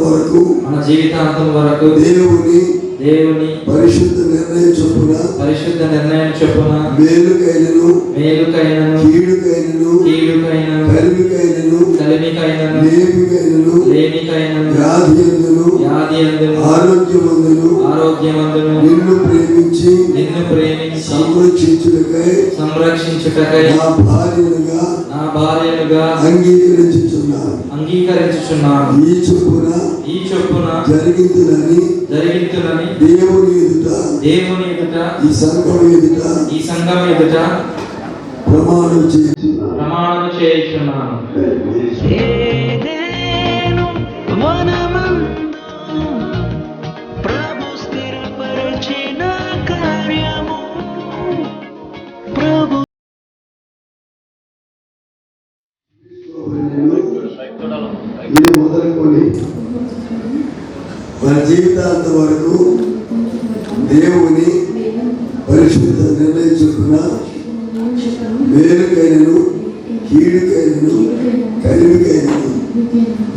వరకు దేవుని దేవుని పరిశుద్ధ నిర్ణయం చొప్పున పరిశుద్ధ నిర్ణయం చొప్పున మేలుకైనను మేలుకైనను కీడుకైనను కీడుకైనను కలిమికైనను కలిమికైనను లేమికైనను లేమికైనను వ్యాధియందును వ్యాధియందును ఆరోగ్యమందును ఆరోగ్యమందును నిన్ను ప్రేమించి సంరక్షించుటకై నా భార్యనుగా అంగీకరించుచున్నాను. ఈ చొప్పున జరిగింతునని దేవుని ఎదుట ఈ సంఘం ఎదుట ప్రమాణం చేయుచున్నాను. ప్రభు స్థిరపరచిన కార్యము ప్రభు ఇది మొదలుకొని మన జీవితాంత వరకు దేవుని పరిశుద్ధ నిర్ణయం చొప్పున మేలుకైనను కీడుకైనను కలిమికైనను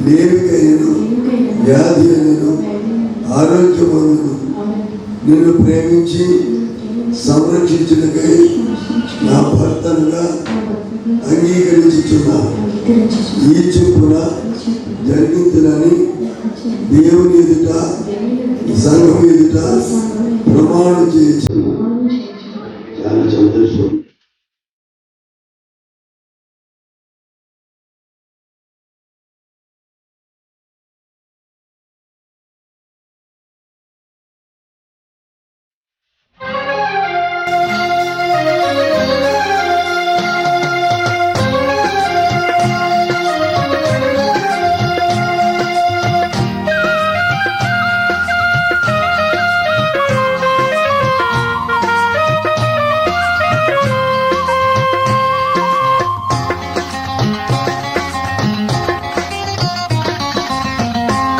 లేమికైనను వ్యాధి అయినను ఆరోగ్యమందును నిన్ను ప్రేమించి సంరక్షించుటకై నా భర్తనుగా అంగీకరించుచున్నాను. ఈ చొప్పున జరిగించునని దేవుని ఎదుట ఈ సంఘం ఎదుట ప్రమాణం చేయుచున్నాను. చాలా సంతోషం.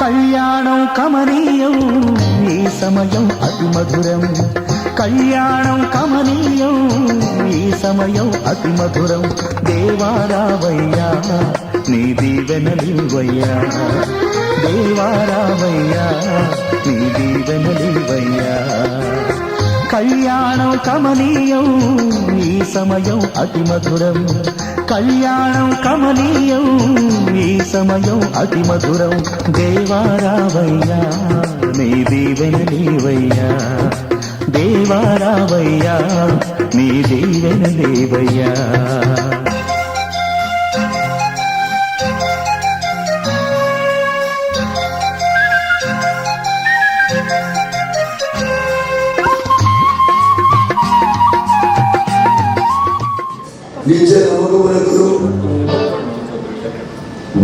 కళ్యాణం కమనీయం ఈ సమయం అతి మధురం. కళ్యాణం కమనీయం ఈ సమయం అతి మధురం. దేవారావయ్యా నీ దీవెనలివయ్యా, దేవారావయ్యా నీ దీవెనలివయ్యా. కళ్యాణం కమనీయం ఈ సమయం అతి మధురం. కళ్యాణం కమనీయం ఈ సమయం అతి మధురం. దేవారావయ్యా నీ దీవెనలివయ్యా, దేవారావయ్యా నీ దీవెనలివయ్యా.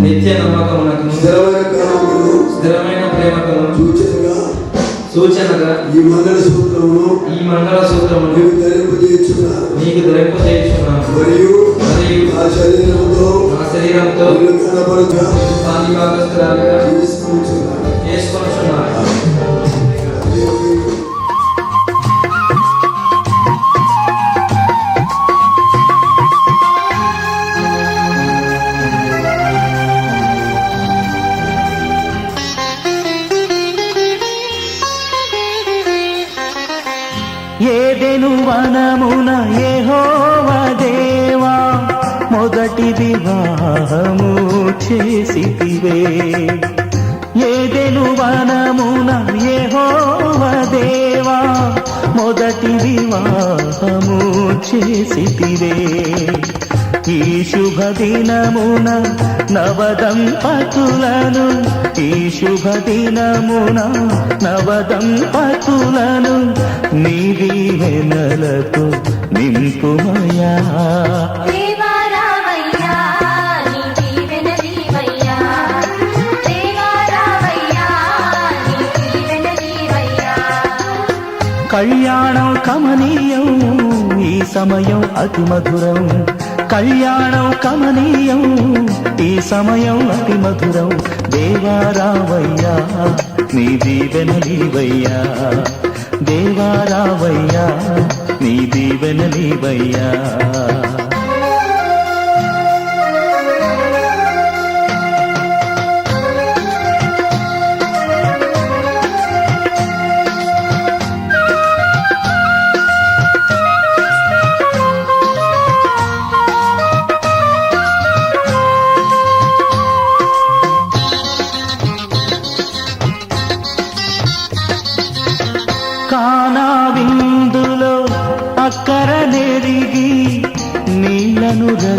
నిత్య నమ్మకమునకు స్థిరమైన ప్రేమకును సూచనగా ఈ మంగళ సూత్రమును నీకు ధరింపజేయుచున్నాను. మరియు నా శరీరంతో పాలిభాగస్తురాలిగా చేసుకొనుచున్నాను. ఏదెను వనమున యెహోవా దేవా మొదటి వివాహము చేసితివే. ఏదెను వనమున యెహోవా దేవా మొదటి వివాహము చేసితివే. ఈ శుభ దినమున నవదంపతులను, ఈ శుభ దినమున నవదంపతులను నీ దీవెనలతో నింపుమయా. దేవారావయ్యా నీ దీవెనలివయ్యా, దేవారావయ్యా నీ దీవెనలివయ్యా. కళ్యాణం కమనీయం ఈ సమయం అతి మధురం. కళ్యాణం కమనీయం ఈ సమయం అతి మధురం. దేవారావయ్యా నీ దీవెనలివయ్యా, దేవారావయ్యా నీ దీవెనలివయ్యా.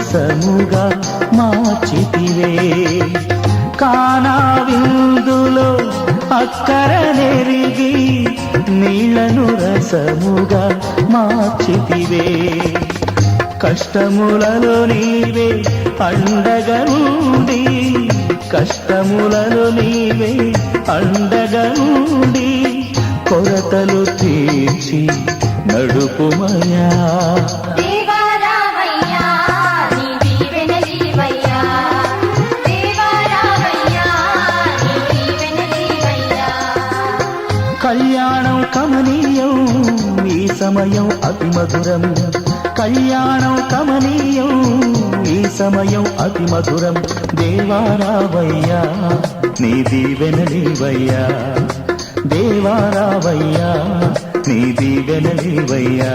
రసముగా మార్చితివే కానా విందులో అక్కర నెరిగి నీళ్లను రసముగా మార్చితివే కష్టములలో నీవే అండగా ఉండి కష్టములలో నీవే అండగా ఉండి కొరతలు తీర్చి నడుపుమయా దేవా రామయ్యా నీ దీవెనలీవయ్యా దేవా రామయ్యా నీ దీవెనలీవయ్యా కళ్యాణం కమనీయం ఈ సమయం అతి మధురం కళ్యాణం కమనీయం ఈ సమయం అతి మధురం దేవా రావయ్యా నీ దీవెనలీవయ్యా దేవా రావయ్యా నీ దీవెనలీవయ్యా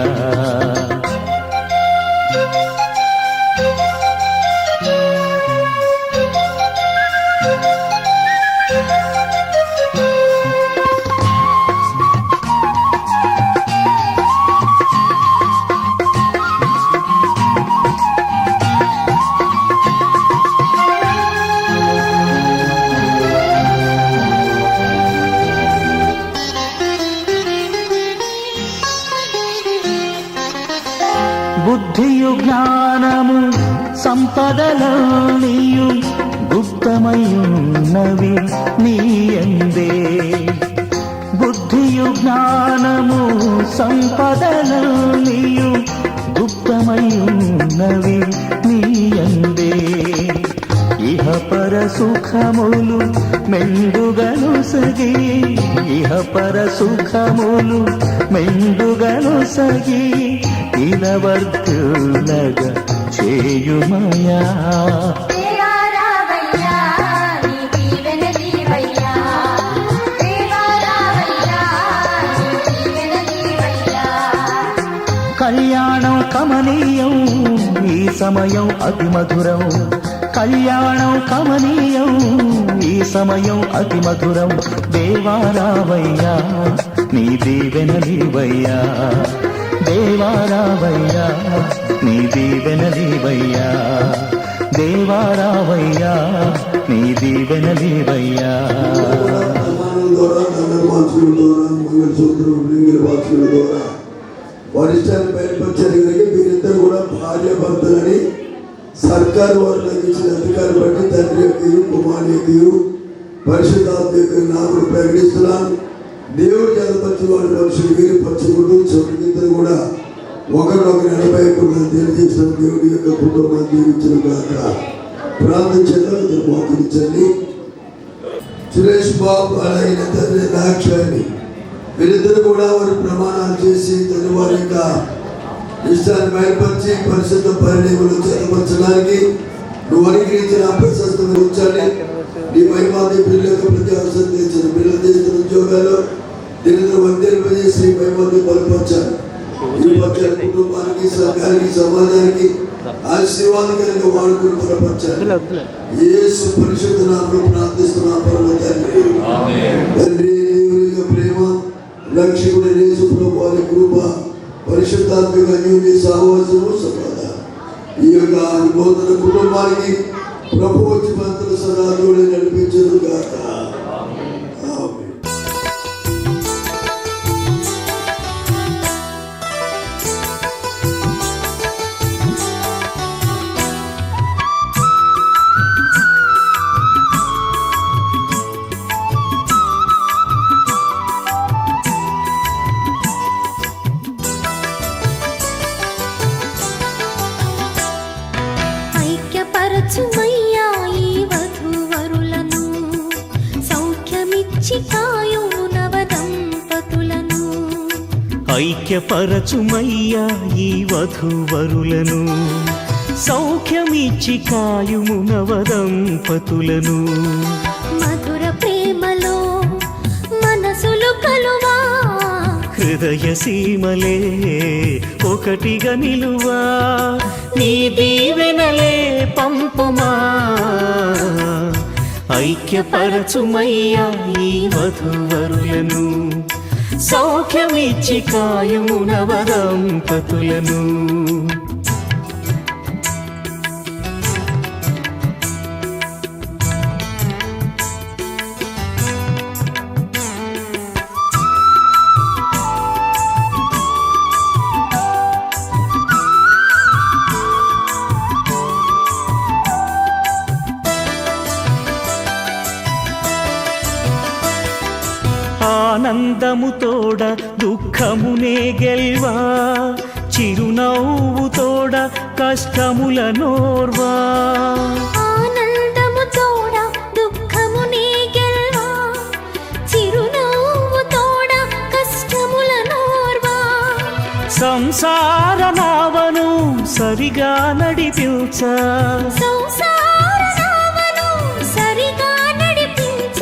బుద్ధియు జ్ఞానము సంపదలనియు గుప్తమయున్నవి నీయందే బుద్ధియు జ్ఞానము సంపదలనియు గుప్తమయున్నవి నీయందే ఇహ పర సుఖములు మెండుగను సగి ఇహ పర సుఖములు మెండుగను సగి ఇలవర్తులగ చేయుమయా దేవా రామయ్యా నీ దీవెనలీవయ్యా దేవా రామయ్యా నీ దీవెనలీవయ్యా కళ్యాణం కమనీయం ఈ సమయం అతి మధురం కళ్యాణం కమనీయం ఈ సమయం అతి మధురం దేవా రావయ్యా నీ దీవెనలీవయ్యా దేవా రావయ్యా నీ దీవెనలీవయ్యా దేవా రావయ్యా నీ దీవెనలీవయ్యా ప్రమాణం ద్వారా దండవాసుల ద్వారా మంగళసూత్రం లింగవాసుల ద్వారా వరిష్టాన్ని బయటపరిచారు కనుక వీరిద్దరు కూడా భార్య భర్తలని సర్కారు వారు నాకు ఇచ్చిన అధికారం బట్టి తండ్రి యొక్క కుమారి యొక్క పరిశుద్ధాత్మ యొక్క నామను ప్రకటిస్తున్నాను దేవుడు జలపరిచి వారి మనుషులు వీరు పంచుకుంటూ చోటుకిద్దరు కూడా ఒకరినొకరు ఎడబయకుండా తెలియజేసిన దేవుడి యొక్క కుటుంబాన్ని దీవించిన కాక ప్రార్థన చేద్దాం ఇద్దరు మోకరించండి సురేష్ బాబు అలాగే తండ్రి దాక్షాయని వీరిద్దరు కూడా వారి ప్రమాణాలు చేసి తన వారి యొక్క ఇష్టాన్ని బయటపరిచి పరిశుద్ధ పరిణయములు చదవచ్చడానికి నువ్వు అనుగ్రహించిన ప్రశస్తం ఉంచాలి నీ మహిమాది పిల్లల యొక్క ప్రతి అవసరం తెచ్చిన పిల్లలు చేసిన ఉద్యోగాలు దీనిని వర్ధింపజేసి మహిమాది బలపరచాలి ఈ పక్ష కుటుంబానికి సర్కారికి సమాజానికి ఆశీర్వాదకరంగా వాడుకుని బలపరచాలి యేసు పరిశుద్ధ నామములో ప్రార్థిస్తున్నాం పరమ తండ్రి తండ్రి దేవుని యొక్క ప్రేమ రక్షకుడు యేసు ప్రభు వారి కృప పరిశుద్ధాత్మిక అన్యోన్య సహవాసము సమాధానం ఈ యొక్క నూతన కుటుంబానికి ప్రభు వచ్చి మంత్రుల సదాదుడే నడిపించదు గాక ఆమేన్. ఐక్యపరచుమయ్యా ఈ వధూవరులను సౌఖ్యమిచ్చి కాయుము నవదంపతులను ఐక్యపరచుమయ్యా ఈ వధూవరులను సౌఖ్యమిచ్చి కాయుము నవదంపతులను మధుర ప్రేమలో మనసులు కలువా హృదయ సీమలే ఒకటిగా నిలువా నీ దీవెనలే పంపుమా ఐక్యపరచుమయ్యా ఈ వధూవరులను సౌఖ్యమిచ్చి కాయుము నవదంపతులను ఆనందము తోడ దుఃఖమునే గెల్వా, చిరునవ్వు తోడ కష్టముల నోర్వా. ఆనందము తోడ దుఃఖమునే గెల్వా, చిరునవ్వు తోడ కష్టముల నోర్వా. సంసార నావను సరిగా నడిపించ, సంసార నావను సరిగా నడిపించ.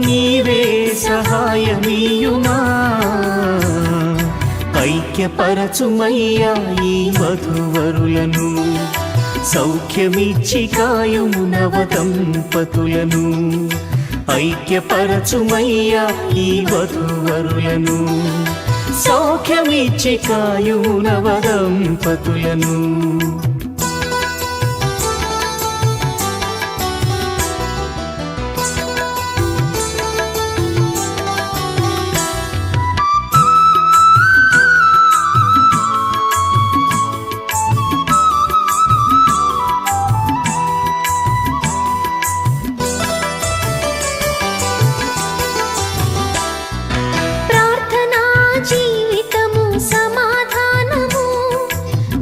నీవే సహాయమీయుమా, ఐక్యపరచుమయ్యా ఈ వధువరులను, సౌఖ్యమిచ్చి కాయుము నవ దంపతులను. ఐక్యపరచుమయ్యా ఈ వధువరులను, సౌఖ్యమిచ్చి కాయుము నవ దంపతులను. ప్రార్థనా జీవితము సమాధానము,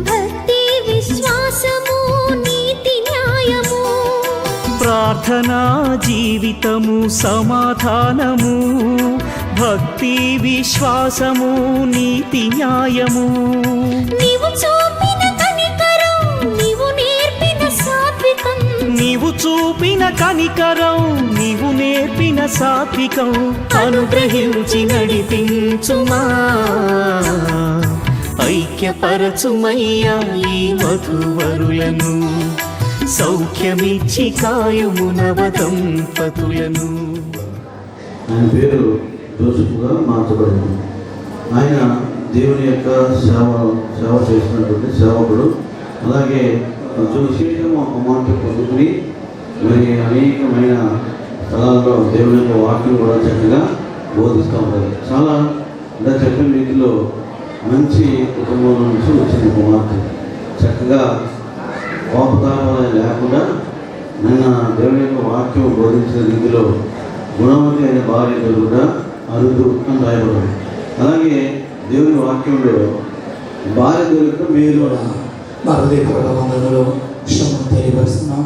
భక్తి విశ్వాసము నీతి న్యాయము. ప్రార్థనా జీవితము సమాధానము, భక్తి విశ్వాసము నీతి న్యాయము. నీవు చూపిన కనికరం, నీవు నేర్పిన సాత్వికం. నీవు చూపిన కనికరం, నీవు నేర్పిన సాత్వికం, అనుగ్రహించి నడిపించుమా. ఐక్యపరచుమయ్యా ఈ వధువరులను, సౌఖ్యమిచ్చి కాయుము నవ దంపతులను. ఆయన పేరు జోసెఫ్గా మార్చబడింది. ఆయన దేవుని యొక్క సేవ చేసినటువంటి సేవకుడు. అలాగే శీఘ్రంగా ఒక మాట పొందుకుని మరి అనేకమైన స్థలాల్లో దేవుని యొక్క వాక్యం కూడా చక్కగా బోధిస్తూ ఉంటారు. చాలా ఇలా చెప్పిన రీతిలో మంచి కుటుంబం నుంచి వచ్చిన కుమార్తె, చక్కగా కోపతాపాలు లేకుండా నిన్న దేవుని యొక్క వాక్యం బోధించిన రీతిలో గుణవతి అయిన భార్య కూడా అరుదు అని రాయబడింది. అలాగే దేవుని వాక్యంలో భార్య దొరికిన మీరు కూడా మా హృదయపూర్వక వందనలు ఇష్టము తెలియపరుస్తున్నాం.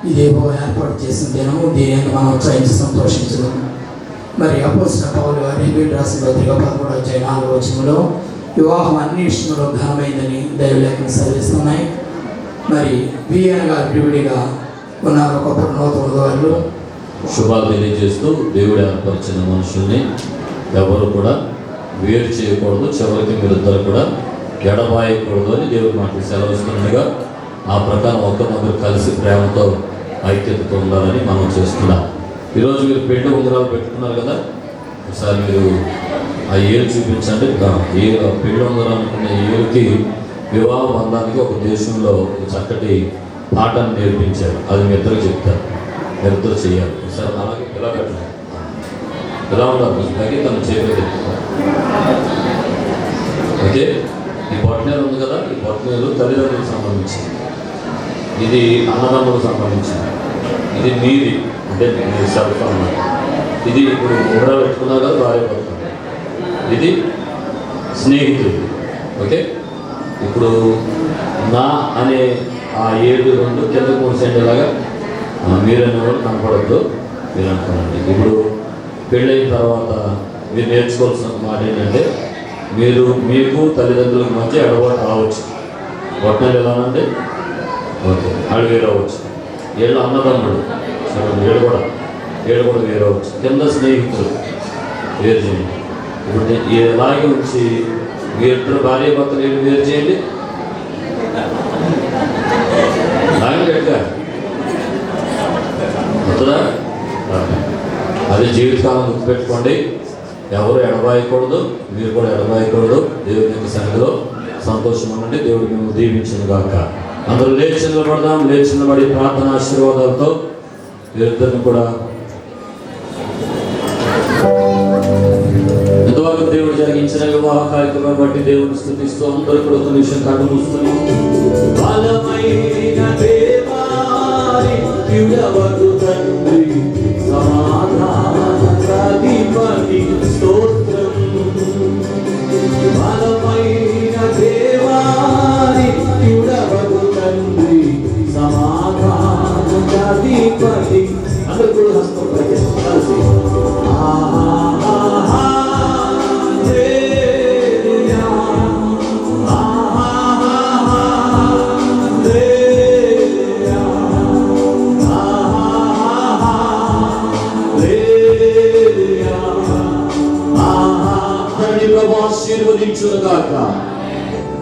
ఇదేవో ఏర్పాటు చేసిన దినము, దీనిని మనం ఉత్సహించి సంతోషించడం. మరి అపోస్తలుడైన పౌలు గారు హెబ్రీయులకు రాసిన పత్రిక 11:4 వివాహం అన్ని విషయంలో ఘనమైందని దైవలేఖనం సెలవిస్తున్నాయి. మరి విఎన్ గారు ప్రియుడిగా ఉన్నారు ఒకప్పుడు నూతన వధువులు. శుభాలు తెలియజేస్తూ దేవుడు ఏర్పరిచిన మనుషుల్ని ఎవరు కూడా వేరు చేయకూడదు, చివరికి మీరిద్దరు కూడా ఎడబాయకూడదు అని దేవుడు మాకు సెలవిస్తుండగా ఆ ప్రకారం ఒకరినొకరు కలిసి ప్రేమతో ఐక్యతతో ఉండాలని మనం చేస్తున్నాం. ఈరోజు మీరు పెళ్లి ఉంగరాలు పెట్టుకున్నారు కదా, ఒకసారి మీరు ఆ ఏరు చూపించండి. ఏ పెళ్లి ఉంగరాలు అనుకున్న ఏరుకి వివాహ బంధానికి ఒక దేశంలో ఒక చక్కటి పాఠాన్ని నేర్పించారు. అది మీ ఇద్దరు చెప్తారు, మీరిద్దరు చేయాలి. ఒకసారి అలాగే ఇలా పెట్టండి, ఇలా ఉండాలి తగ్గి తను చేయలేదు. ఓకే, ఈ బొట్టనేరు ఉంది కదా, ఈ బొట్టనేరు తల్లిదండ్రులకు సంబంధించింది, ఇది అన్నదమ్ములకు సంబంధించింది, ఇది మీది అంటే మీ సెల్ఫ్ అన్నమాట. ఇది ఇప్పుడు ఉంగరాలు పెట్టుకున్నారు కదా భార్య భర్త, ఇది స్నేహితుడు. ఓకే, ఇప్పుడు నా అనే ఆ 7 కింద 3 సెంటర్లాగా మీరనే వాళ్ళు కనపడద్దు మీరు అనుకోండి. ఇప్పుడు పెళ్ళైన తర్వాత మీరు నేర్చుకోవాల్సిన మాట ఏంటంటే, మీరు మీకు తల్లిదండ్రులకు మధ్య ఎడబాటు రావచ్చు. వడ్డాలు ఎలా అంటే ఓకే ఆడు వేరే అవ్వచ్చు, ఏళ్ళు అన్నదమ్ముడు సరే ఏడు కూడా వేరే అవ్వచ్చు, కింద స్నేహితులు వేరు చేయండి. ఇప్పుడు ఎలాగే ఉంచి మీరిద్దరు భార్య భర్తలు ఏడు వేరు చేయండి. అలాగే గట్టిగా వస్తుందా? అదే జీవితకాలం గుర్తుపెట్టుకోండి, ఎవరు ఎడబాయకూడదు, మీరు కూడా ఎడబాయకూడదు. దేవుని యొక్క సన్నిధిలో సంతోషం ఉండండి. దేవుడు మేము దీవించును గాక. అందరూ లేచి నిలబడదాం. లేచి నిలబడి ప్రార్థన ఆశీర్వాదాలతో వీరిద్దరిని కూడా ఎంతవరకు దేవుడు జరిగించిన వివాహ కార్యక్రమాన్ని బట్టి దేవుడిని స్తుతిస్తూ అందరూ కూడా ఒక నిమిషం కళ్ళు మూస్తున్నాం. బలమైన దేవాని తండ్రి సమాధానాధిపతి అందరూ కూడా హస్తం పైకి కలిసి ఆశీర్వదించుగాక.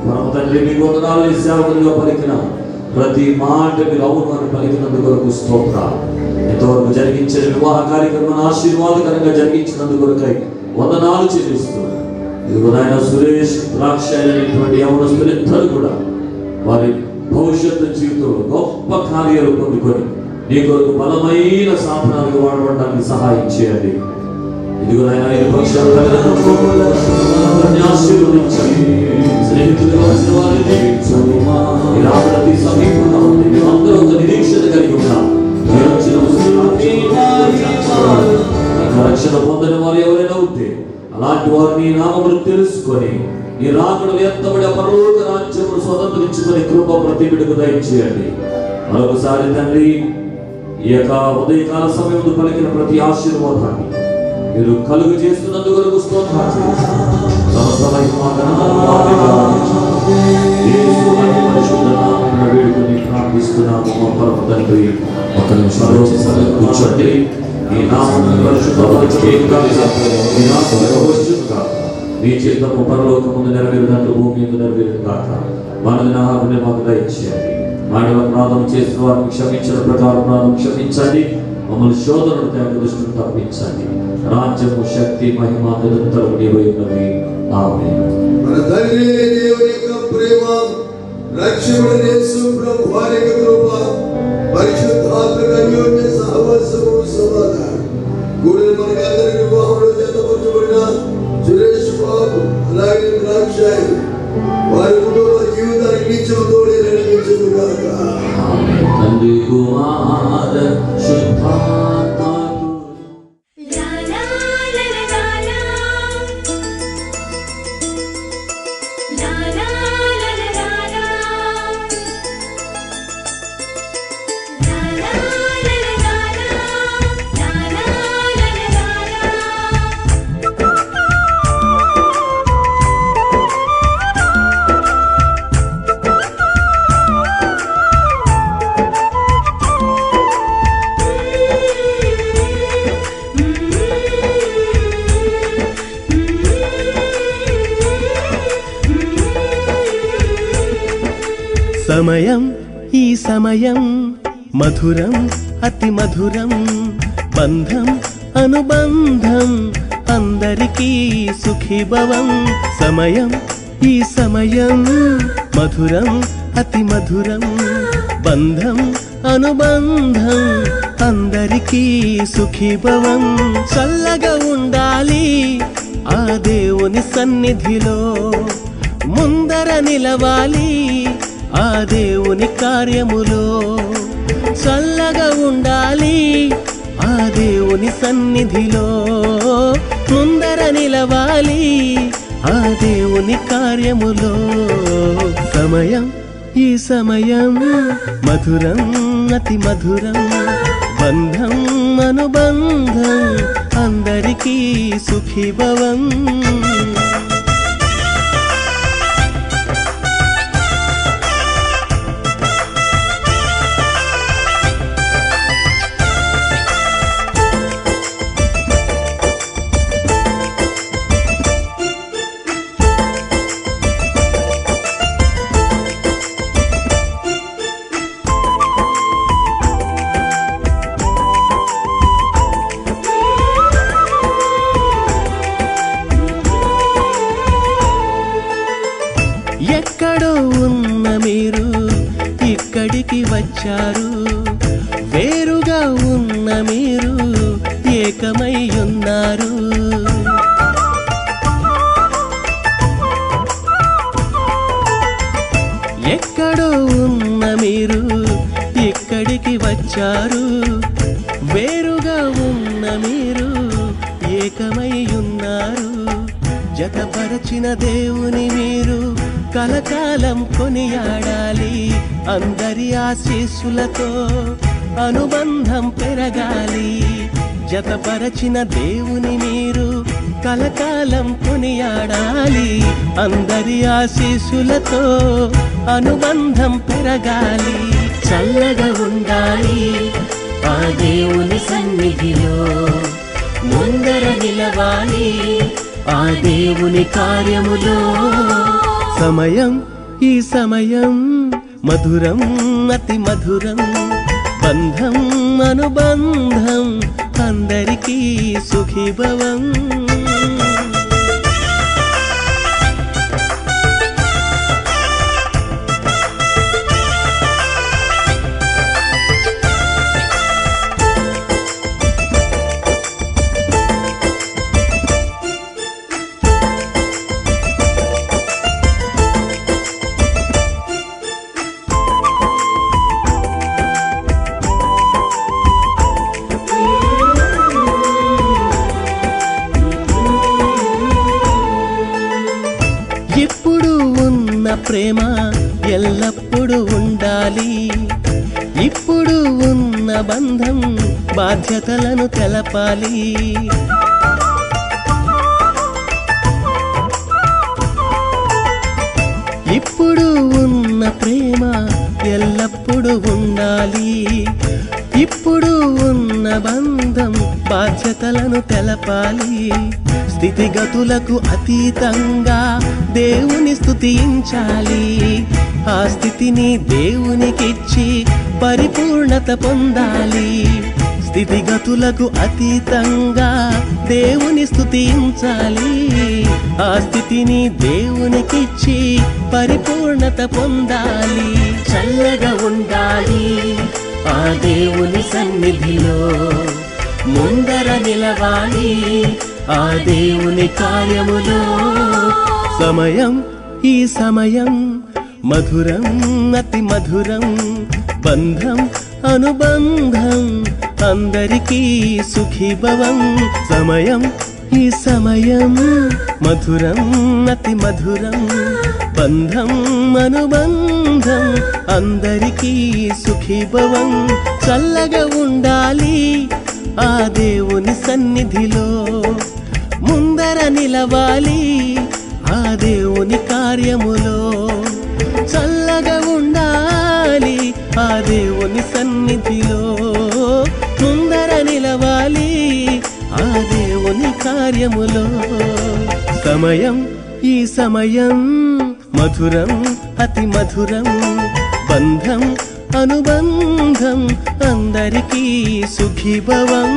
పరమ తండ్రి మీ వందనాలు. ఈ సేవకులుగా పలికిన ప్రతి మాట మీరు అవును అని పలికినందుకు కొరకు స్తోత్రాలు. ఎంతవరకు జరిగించిన వివాహ కార్యక్రమాన్ని ఆశీర్వాదకరంగా జరిగించినందుకు కొరకై వందనాలు చెల్లిస్తూ ఇదిగో నాయన సురేష్ ద్రాక్ష అయినటువంటి యవనస్తులిద్దరూ కూడా వారి భవిష్యత్తు జీవితంలో గొప్ప కార్యాలు పొందుకొని నీ కొరకు బలమైన సాధనాలుగా వాడబడడానికి సహాయం చేయండి. ఇదిగో నాయన ఈ పక్షాలు ఆశీర్వదించండి. స్నేహితులుగా వచ్చిన వారిని దీవించండి. ఈ రాత్రి సమీపంగా ఉంది. మేమందరూ ఒక నిరీక్షణ కలిగి ఉన్నాం. రక్షణ పొందని వారు ఎవరైనా ఉంటే అలాంటి వారు నీ నామమును తెలుసుకొని నీ రాకడలు ఎత్తబడి పరలోక రాజ్యమును స్వతంత్రించుకొని కృప ప్రతి బిడ్డకు దయచేయండి. మరొకసారి తండ్రి ఈ యొక్క ఉదయకాల సమయంలో పలికిన ప్రతి ఆశీర్వాదాన్ని మీరు కలుగు చేస్తున్నందుకు కొరకు స్తోత్రాలు వేడుకొని ప్రార్థిస్తున్నాము. పరమ తండ్రి ఒక నిమిషాలు కూర్చోండి. ఈ నామమును మీ చిత్తము పరలోకముందు నెరవేరునట్టు భూమి మీద నెరవేరు కాక మనల్ని ఆహారం మాకు దయచేయండి. మానవ అపరాధం చేసిన వారిని క్షమించిన ప్రకారం అపరాధం క్షమించండి. మమ్మల్ని శోధనను తేగ దృష్టిని తప్పించండి. రాజ్యము శక్తి మహిమ నిరంతరం నీవై ఉన్నవి. ఆమేన్. మన తండ్రి దేవుని యొక్క ప్రేమ, రక్షకుడైన యేసు ప్రభు వారి యొక్క కృప, పరిశుద్ధాత్మ అన్యోన్య సహవాసము, సమాధానం కూడిన మనకందరి వివాహంలో జతపరచబడిన సురేష్ బాబు అలాగే ద్రాక్షాయి వారి కుటుంబ జీవితానికి నిత్యం తోడే నడిపించును గాక. తండ్రి కుమార శుద్ధాత్మ La la la la la la. La la la la la la. La la la la la la. La la la la la la. సమయం ఈ సమయం మధురం అతి మధురం బంధం అనుబంధం అందరికీ సుఖీభవం. సమయం ఈ సమయం మధురం అతి మధురం బంధం అనుబంధం అందరికీ సుఖీభవం. చల్లగా ఉండాలి ఆ దేవుని సన్నిధిలో, ముందర నిలవాలి ఆ దేవుని కార్యములో. చల్లగా ఉండాలి ఆ దేవుని సన్నిధిలో, ముందర నిలవాలి ఆ దేవుని కార్యములో. సమయం ఈ సమయం మధురం అతి మధురం బంధం అనుబంధం అందరికీ సుఖీభవం. ఎక్కడో ఉన్న మీరు ఇక్కడికి వచ్చారు, వేరుగా ఉన్న మీరు ఏకమై ఉన్నారు. ఎక్కడో ఉన్న మీరు ఇక్కడికి వచ్చారు, వేరుగా ఉన్న మీరు ఏకమై ఉన్నారు. జతపరచిన దేవుని మీరు కలకాలం కొనియాడాలి. అందరి ఆశీస్సులతో అనుబంధం పెరగాలి. జతపరచిన దేవుని మీరు కలకాలం కొనియాడాలి. అందరి ఆశీస్సులతో అనుబంధం పెరగాలి. చల్లగా ఉండాలి ఆ దేవుని సన్నిధిలో, ముందర నిలవాలి ఆ దేవుని కార్యములో. సమయం ఈ సమయం మధురం అతి మధురం, బంధం అనుబంధం అందరికీ సుఖీభవం. ఇప్పుడు ఉన్న ప్రేమ ఎల్లప్పుడూ ఉండాలి. ఇప్పుడు ఉన్న బంధం బాధ్యతలను తెలపాలి. ఇప్పుడు ఉన్న ప్రేమ ఎల్లప్పుడూ ఉండాలి. ఇప్పుడు ఉన్న బంధం బాధ్యతలను తెలపాలి. స్థితిగతులకు అతీతంగా దేవుని స్తుతించాలి. ఆ స్థితిని దేవునికిచ్చి పరిపూర్ణత పొందాలి. స్థితిగతులకు అతీతంగా దేవుని స్తుతించాలి. ఆ స్థితిని దేవునికిచ్చి పరిపూర్ణత పొందాలి. చల్లగా ఉండాలి ఆ దేవుని సన్నిధిలో, ముందర నిలవాలి ఆ దేవుని కార్యములో. సమయం ఈ సమయం మధురం అతి మధురం, బంధం అనుబంధం అందరికీ సుఖీభవం. సమయం ఈ సమయం మధురం అతి మధురం, బంధం అనుబంధం అందరికీ సుఖీభవం. చల్లగా ఉండాలి ఆ దేవుని సన్నిధిలో, ముందర నిలవాలి ఆ దేవుని కార్యములో. చల్లగా ఉండాలి ఆ దేవుని సన్నిధిలో, ముందర నిలవాలి ఆ దేవుని కార్యములో. సమయం ఈ సమయం మధురం అతి మధురం, బంధం అనుబంధం అందరికీ సుఖీభవం.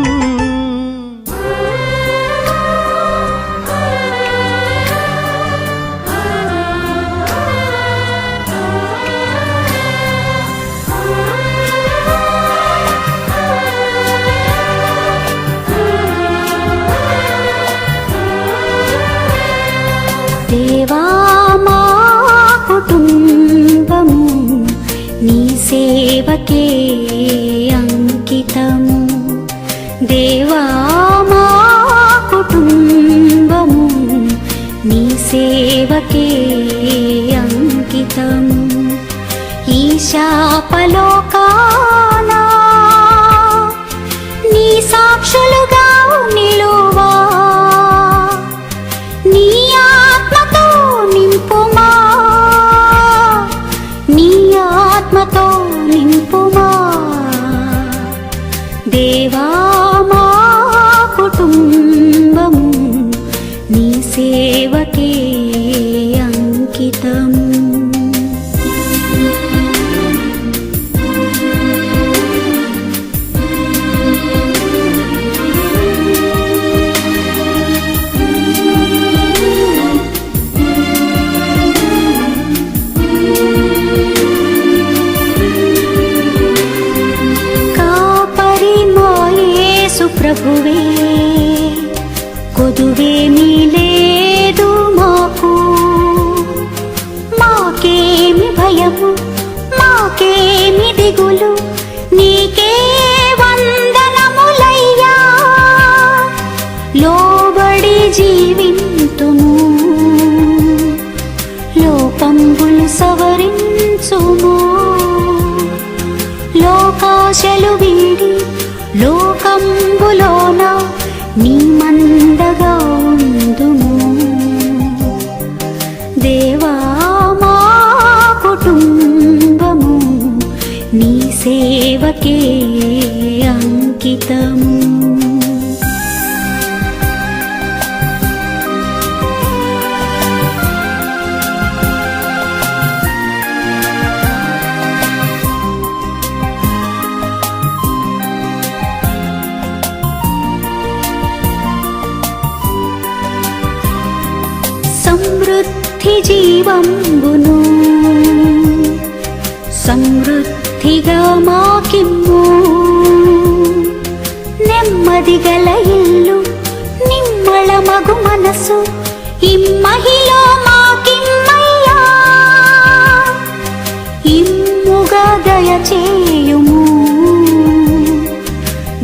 దేవా మా కుటుంబము నీ సేవకే అంకితము. దేవా మా కుటుంబము నీ సేవకే అంకితము. ఈ శాపలోకానా నీ సాక్షులుగా నిలువా, నీ ఆత్మతో నింపుమా, నీ ఆత్మతో నింపుమా. దేవా మా కుటుంబము నీ సేవకే అంకితము. ప్రభువే కొదువేమీ లేదు మాకు, మాకేమి భయము మాకేమి దిగులు, నీకే వందనములయ్యా. లోబడి జీవింతుము, లోపంబులు సవరించుము, లోకాశలు కుటుంబంబులోన నీ మందగా ఉందుము దేవా మా కుటుంబము నీ సేవకే అంకితము సమృద్ధి జీవంబును సమృద్ధిగా మాకిమ్ము నెమ్మది గల ఇల్లు నిమ్మళ మగు మనసు ఇమ్మహిలో మాకిమ్మయ్యా ఇమ్ముగా దయచేయుము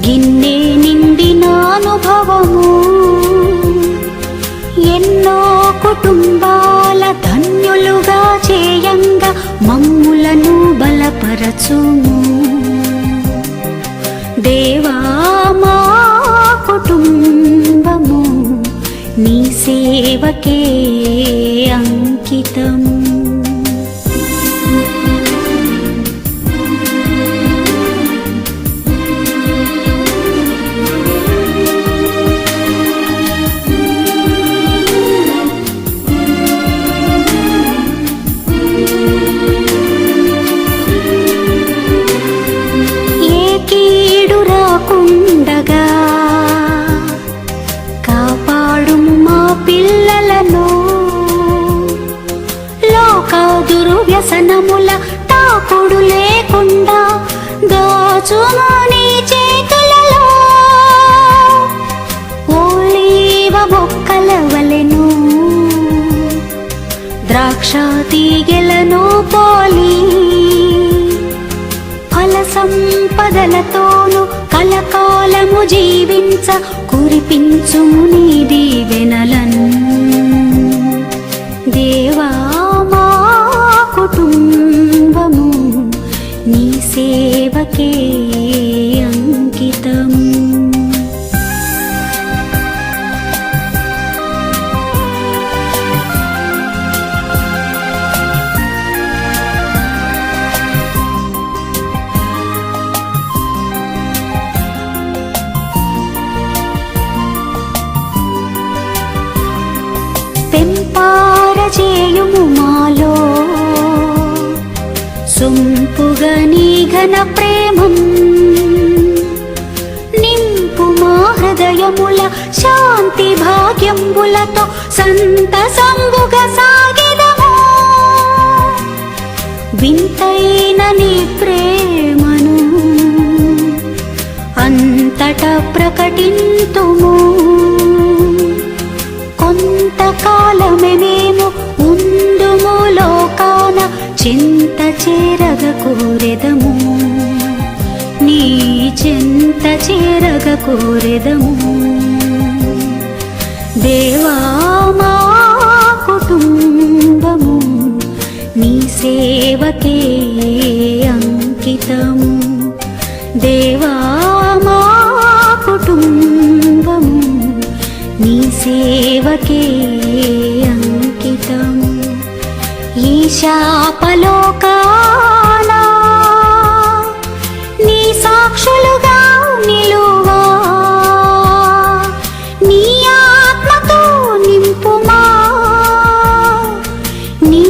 గిన్నె నిండిన అనుభవము ఎన్నో కుటుంబాల ధన్యులుగా చేయంగా మమ్ములను బలపరచుము దేవా మా కుటుంబము నీ సేవకే అంకితము రాకుండగా కాపాడుము మా పిల్లలను లోక దుర్వ్యసనముల తాకుడు లేకుండా దాచుము నీ చేతులలో ఓలీవ మొక్కల వలెను ద్రాక్ష తీగెలను పోలి ఫల సంపదలతోను కలకాలము జీవించ కురిపించుము నీ దీవెనలను దేవా మా కుటుంబము నీ సేవకే అంకితము పెంపారచేయుము మాలో సొంపుగా నీ ఘన ప్రేమం నింపు మా హృదయముల శాంతి భాగ్యంబులతో సంతసంబుగా సాగిదము వింతైన నీ ప్రేమను అంతటా ప్రకటింతుము కొంతకాలమే మేము ఉందుము లోకాన చింత చేరగ కోరెదము నీ చింత చేరగ కోరెదము దేవా మా కుటుంబము నీ సేవకే అంకితము దేవా మా కుటుంబము నీ సేవకే అంకితము ఈ శాపలోకాన నీ సాక్షులుగా నిలువా నీ ఆత్మతో నింపుమా నీ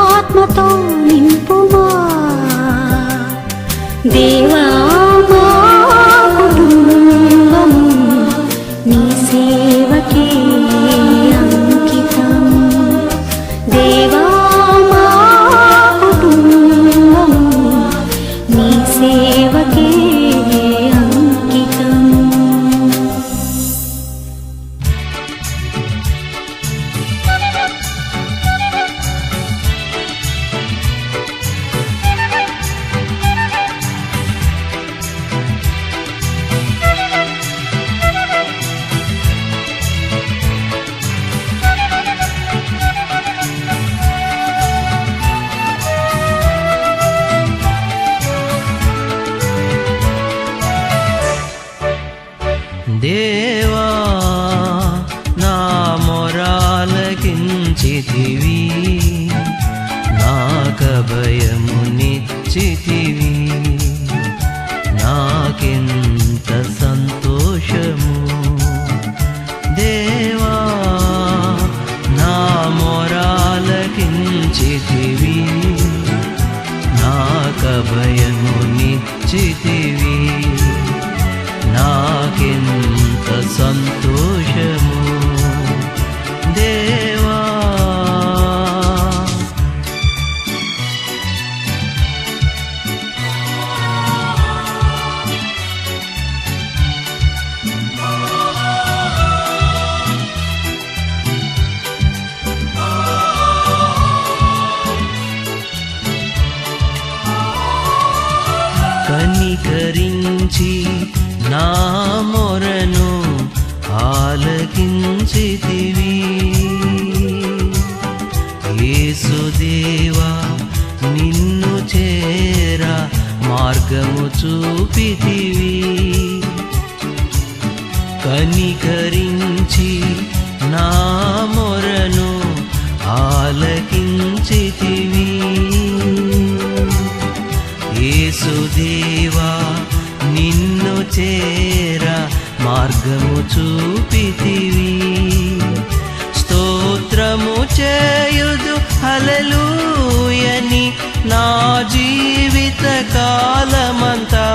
ఆత్మతో నింపుమా దేవా మా కుటుంబము నీ సేవకే అంకితము దేవా మా కుటుంబము దేవా నా మొరాలకించితివి, నాకభయమునిచ్చితివి, నాకెంత సంతోషము. దేవా నా మొరాలకించితివి, నాకభయమునిచ్చితివి, నాకెంత సంతోషము. దేవా కనికరించి నా మొరను ఆలకించితివి, యేసుదేవా నిన్ను చేరా మార్గము చూపితివి. కనికరించి నా మొరను ఆలకించితివి, యేసుదేవా నిన్ను చేరా మార్గము చూపితివి. స్తోత్రము చేయుదు హల్లెలూయని నా జీవిత కాలమంతా,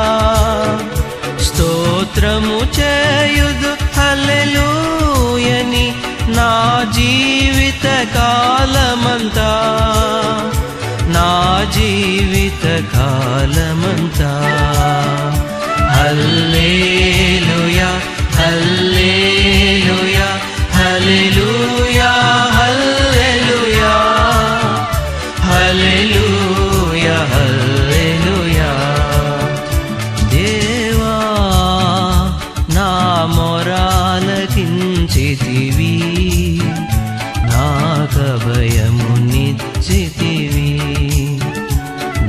స్తోత్రము చేయుదు హల్లెలూయని నా జీవిత కాలమంతా, నా జీవిత కాలమంతా. హల్లెలూయా హల్లెలూయా హల్లెలూయా హల్లెలూయా హల్లెలూయా హల్లెలూయా. దేవా నా మొరాలకించితివి, నాకభయమునిచ్చితివి,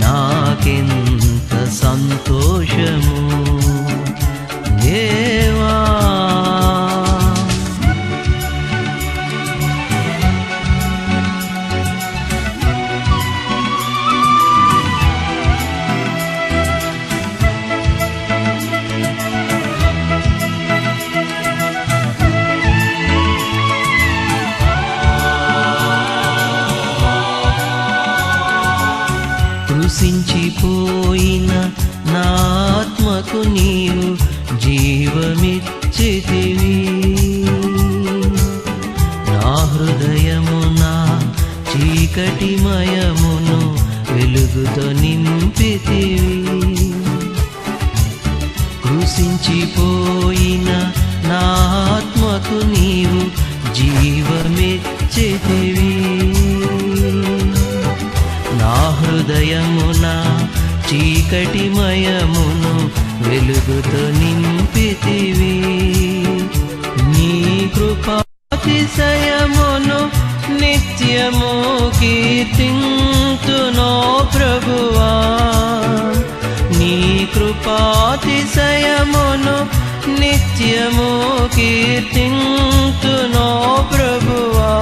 నాకెంత సంతోషము. దేవా కృషించిపోయిన నా ఆత్మకు నీవు జీవమిచ్చితివి, నా హృదయమున చీకటిమయమును వెలుగుతో నింపితివి. కృషించిపోయిన నా ఆత్మకు నీవు జీవమిచ్చితివి, నా హృదయమున చీకటిమయమును వెలుగుతో నింపితివి. నీ కృపాతిశయమును నిత్యము కీర్తింతునో ప్రభువా, నీ కృపాతిశయమును నిత్యము కీర్తింతునో ప్రభువా,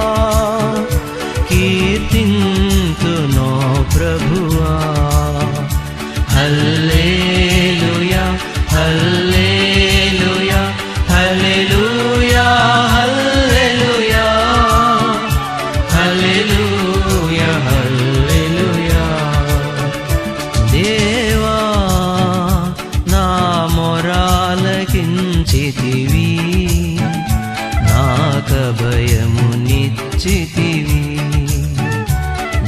కీర్తింతునో ప్రభువా. హల్లెలూయా హల్లెలూయా హల్లెలూయా హల్లెలూయా హల్లెలూయా హల్లెలూయా. దేవా నా మొరాలకించితివి, నాకభయమునిచ్చితివి,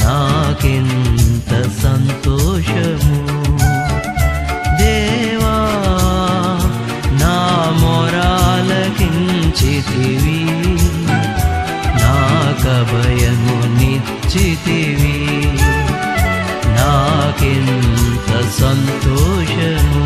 నాకెంత సంతోషము. దేవా నా మొరాలకించితివి, నాకభయమునిచ్చితివి, నాకెంత సంతోషము.